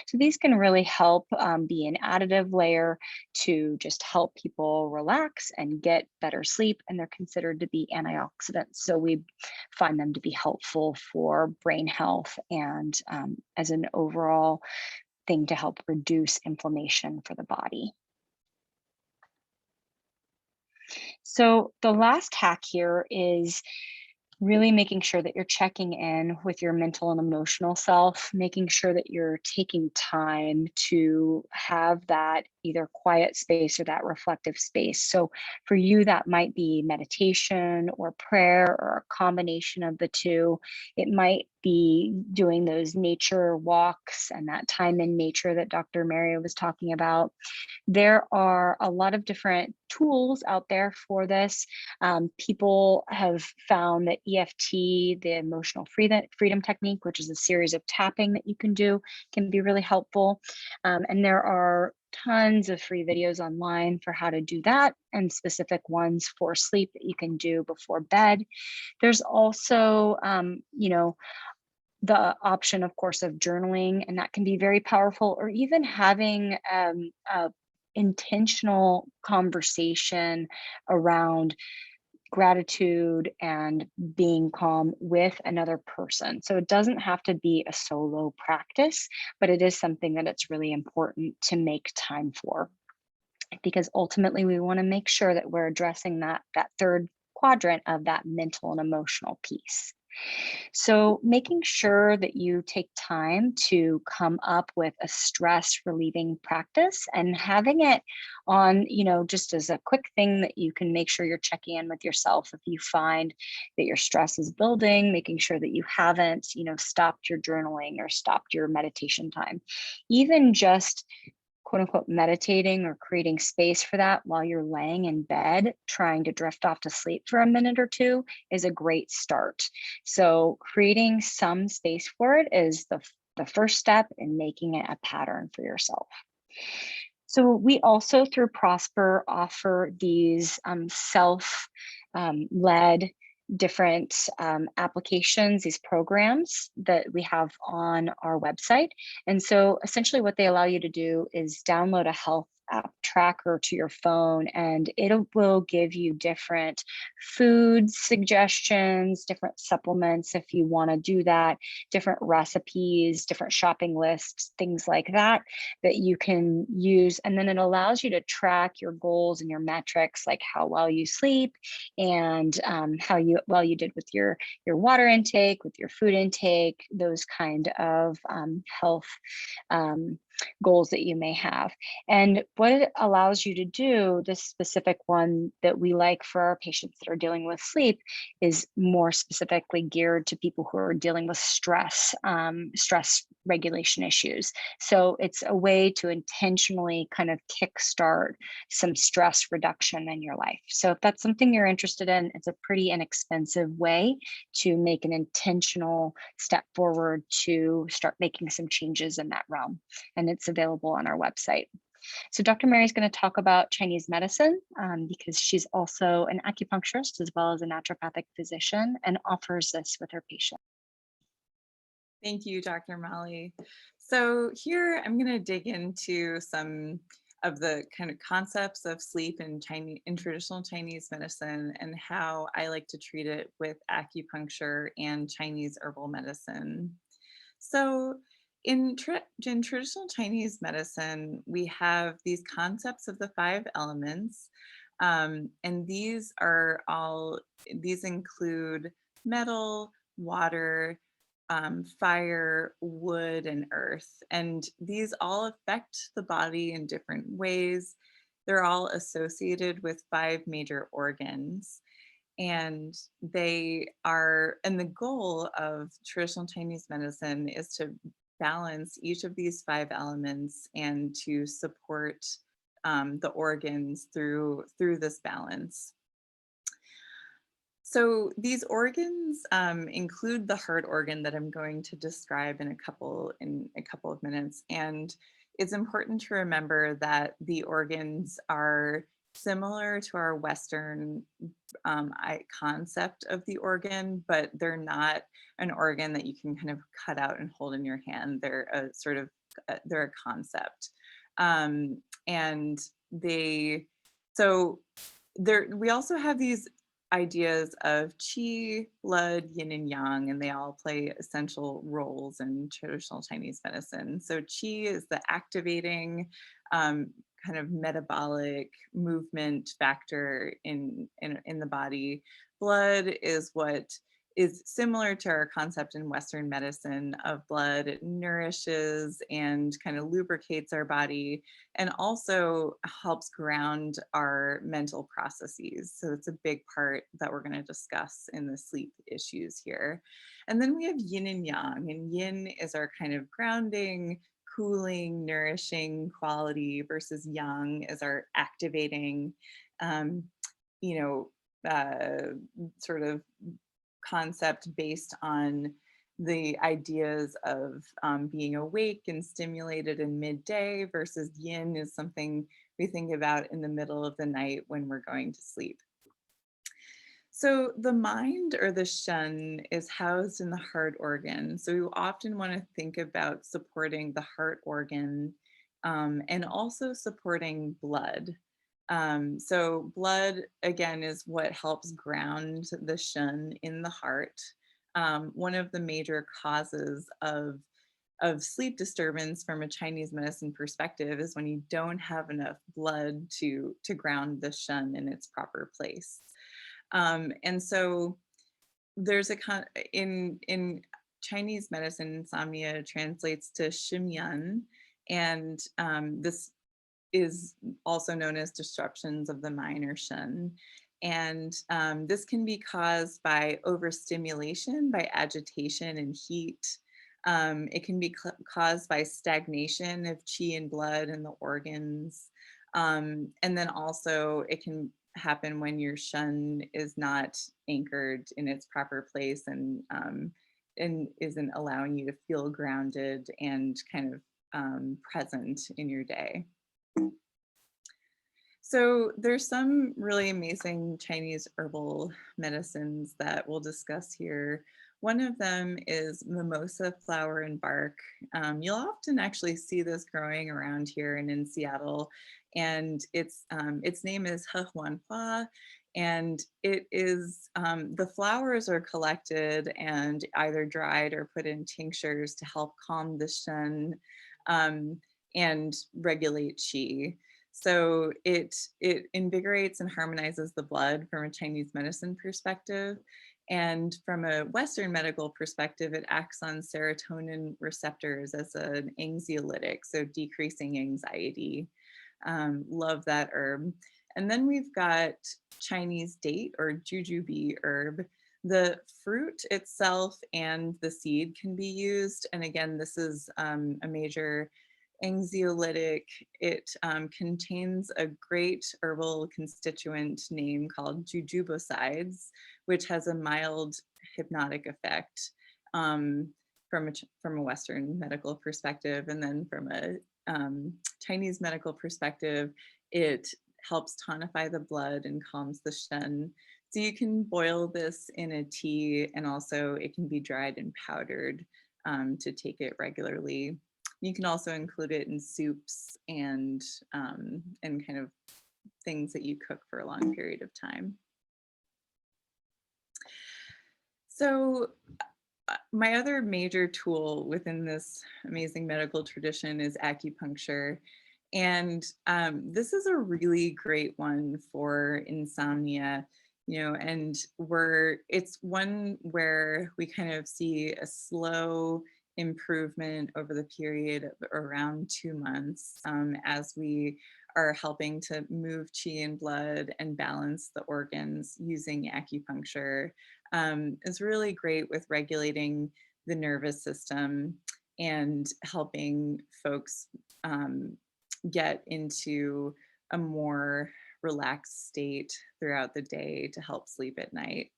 So these can really help be an additive layer to just help people relax and get better sleep, and they're considered to be antioxidants. So we find them to be helpful for brain health and as an overall thing to help reduce inflammation for the body. So the last hack here is really making sure that you're checking in with your mental and emotional self, making sure that you're taking time to have that either quiet space or that reflective space. So for you, that might be meditation or prayer or a combination of the two. It might be doing those nature walks and that time in nature that Dr. Mary was talking about. There are a lot of different tools out there for this. People have found that EFT, the emotional freedom technique, which is a series of tapping that you can do, can be really helpful. And there are tons of free videos online for how to do that, and specific ones for sleep that you can do before bed. There's also, the option, of course, of journaling, and that can be very powerful, or even having a intentional conversation around gratitude and being calm with another person. So it doesn't have to be a solo practice, but it is something that it's really important to make time for, because ultimately we want to make sure that we're addressing that third quadrant of that mental and emotional piece. So making sure that you take time to come up with a stress relieving practice and having it on, just as a quick thing that you can make sure you're checking in with yourself if you find that your stress is building, making sure that you haven't, stopped your journaling or stopped your meditation time. Even just quote unquote meditating or creating space for that while you're laying in bed trying to drift off to sleep for a minute or two is a great start. So creating some space for it is the first step in making it a pattern for yourself. So we also, through Prosper, offer these self-led different applications, these programs that we have on our website. And so essentially what they allow you to do is download a health app tracker to your phone, and it will give you different food suggestions, different supplements if you want to do that, different recipes, different shopping lists, things like that that you can use. And then it allows you to track your goals and your metrics, like how well you sleep and how well you did with your water intake, with your food intake, those kind of health goals that you may have. And what it allows you to do, this specific one that we like for our patients that are dealing with sleep, is more specifically geared to people who are dealing with stress, stress regulation issues. So it's a way to intentionally kind of kickstart some stress reduction in your life. So if that's something you're interested in, it's a pretty inexpensive way to make an intentional step forward to start making some changes in that realm. And it's available on our website. So Dr. Mary is going to talk about Chinese medicine because she's also an acupuncturist as well as a naturopathic physician and offers this with her patients. Thank you, Dr. Molly. So here I'm going to dig into some of the kind of concepts of sleep in traditional Chinese medicine and how I like to treat it with acupuncture and Chinese herbal medicine. So in traditional Chinese medicine, we have these concepts of the 5 elements. And these include metal, water, fire, wood, and earth. And these all affect the body in different ways. They're all associated with 5 major organs. And the goal of traditional Chinese medicine is to balance each of these 5 elements and to support the organs through this balance. So these organs include the heart organ that I'm going to describe in a couple of minutes. And it's important to remember that the organs are similar to our Western concept of the organ, but they're not an organ that you can kind of cut out and hold in your hand. They're they're a concept. And we also have these ideas of qi, blood, yin and yang, and they all play essential roles in traditional Chinese medicine. So qi is the activating kind of metabolic movement factor in the body. Blood is what is similar to our concept in Western medicine of blood. It nourishes and kind of lubricates our body and also helps ground our mental processes. So it's a big part that we're going to discuss in the sleep issues here. And then we have yin and yang, and yin is our kind of grounding, cooling, nourishing quality versus yang is our activating, sort of concept based on the ideas of being awake and stimulated in midday versus yin is something we think about in the middle of the night when we're going to sleep. So the mind or the shen is housed in the heart organ. So we often want to think about supporting the heart organ and also supporting blood. So blood, again, is what helps ground the shen in the heart. One of the major causes of sleep disturbance from a Chinese medicine perspective is when you don't have enough blood to ground the shen in its proper place. And so there's in Chinese medicine, insomnia translates to shimian, and this is also known as disruptions of the mind or shen. And this can be caused by overstimulation, by agitation and heat. It can be caused by stagnation of qi and blood in the organs. And then also it can happen when your shen is not anchored in its proper place and isn't allowing you to feel grounded and kind of present in your day. So there's some really amazing Chinese herbal medicines that we'll discuss here. One of them is mimosa flower and bark. You'll often actually see this growing around here and in Seattle, and its name is He Huan Hua, and it is the flowers are collected and either dried or put in tinctures to help calm the shen um, and regulate qi. So it invigorates and harmonizes the blood from a Chinese medicine perspective. And from a Western medical perspective, it acts on serotonin receptors as an anxiolytic, so decreasing anxiety. Love that herb. And then we've got Chinese date or jujube herb. The fruit itself and the seed can be used. And again, this is a major anxiolytic. It contains a great herbal constituent name called jujubicides, which has a mild hypnotic effect from a Western medical perspective. And then from a Chinese medical perspective, it helps tonify the blood and calms the shen. So you can boil this in a tea, and also it can be dried and powdered to take it regularly. You can also include it in soups and kind of things that you cook for a long period of time. So my other major tool within this amazing medical tradition is acupuncture. And this is a really great one for insomnia, and it's one where we kind of see a slow improvement over the period of around 2 months as we are helping to move qi and blood and balance the organs using acupuncture. Is really great with regulating the nervous system and helping folks get into a more relaxed state throughout the day to help sleep at night.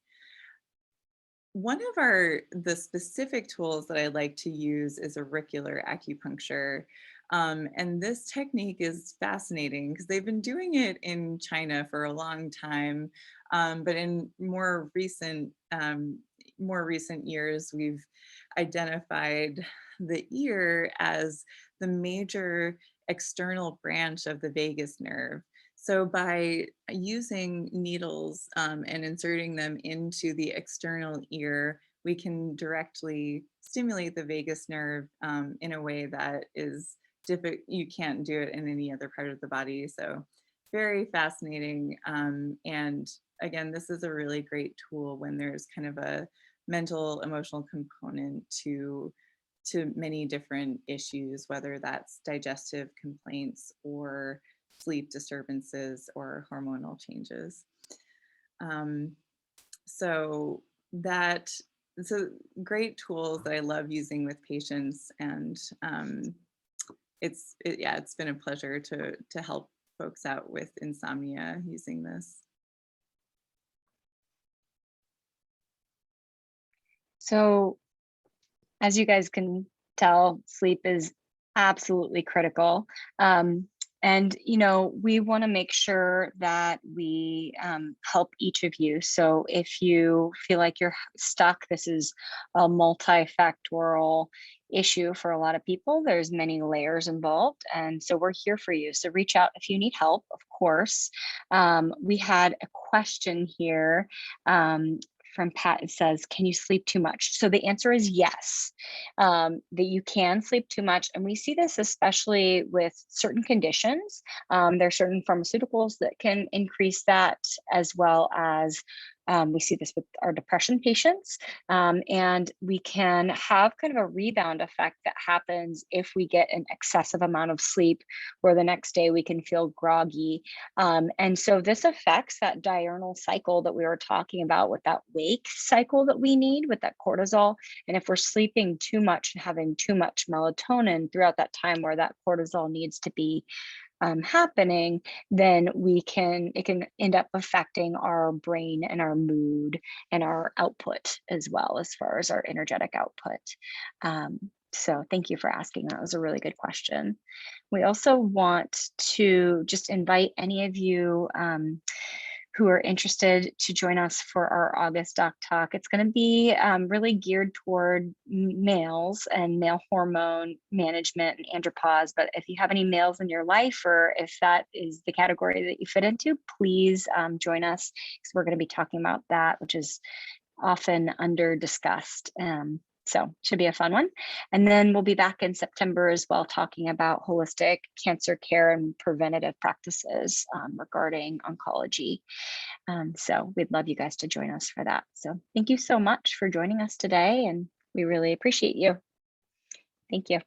One of the specific tools that I like to use is auricular acupuncture. And this technique is fascinating because they've been doing it in China for a long time. But in more recent years, we've identified the ear as the major external branch of the vagus nerve. So by using needles and inserting them into the external ear, we can directly stimulate the vagus nerve in a way that is difficult. You can't do it in any other part of the body. So very fascinating. And again, this is a really great tool when there's kind of a mental, emotional component to many different issues, whether that's digestive complaints or sleep disturbances or hormonal changes. So great tools that I love using with patients, and it's been a pleasure to help folks out with insomnia using this. So as you guys can tell, sleep is absolutely critical. And, we want to make sure that we help each of you. So if you feel like you're stuck, this is a multifactorial issue for a lot of people. There's many layers involved. And so we're here for you. So reach out if you need help, of course. We had a question here from Pat. It says, can you sleep too much? So the answer is yes, that you can sleep too much. And we see this especially with certain conditions. There are certain pharmaceuticals that can increase that, as well as we see this with our depression patients. And we can have kind of a rebound effect that happens if we get an excessive amount of sleep, where the next day we can feel groggy. And so this affects that diurnal cycle that we were talking about, with that wake cycle that we need with that cortisol. And if we're sleeping too much and having too much melatonin throughout that time where that cortisol needs to be happening, then it can end up affecting our brain and our mood and our output as well, as far as our energetic output. So thank you for asking. That was a really good question. We also want to just invite any of you who are interested to join us for our August Doc Talk. It's going to be really geared toward males and male hormone management and andropause. But if you have any males in your life, or if that is the category that you fit into, please join us, because we're going to be talking about that, which is often under discussed. So should be a fun one. And then we'll be back in September as well, talking about holistic cancer care and preventative practices regarding oncology. So we'd love you guys to join us for that. So thank you so much for joining us today, and we really appreciate you. Thank you.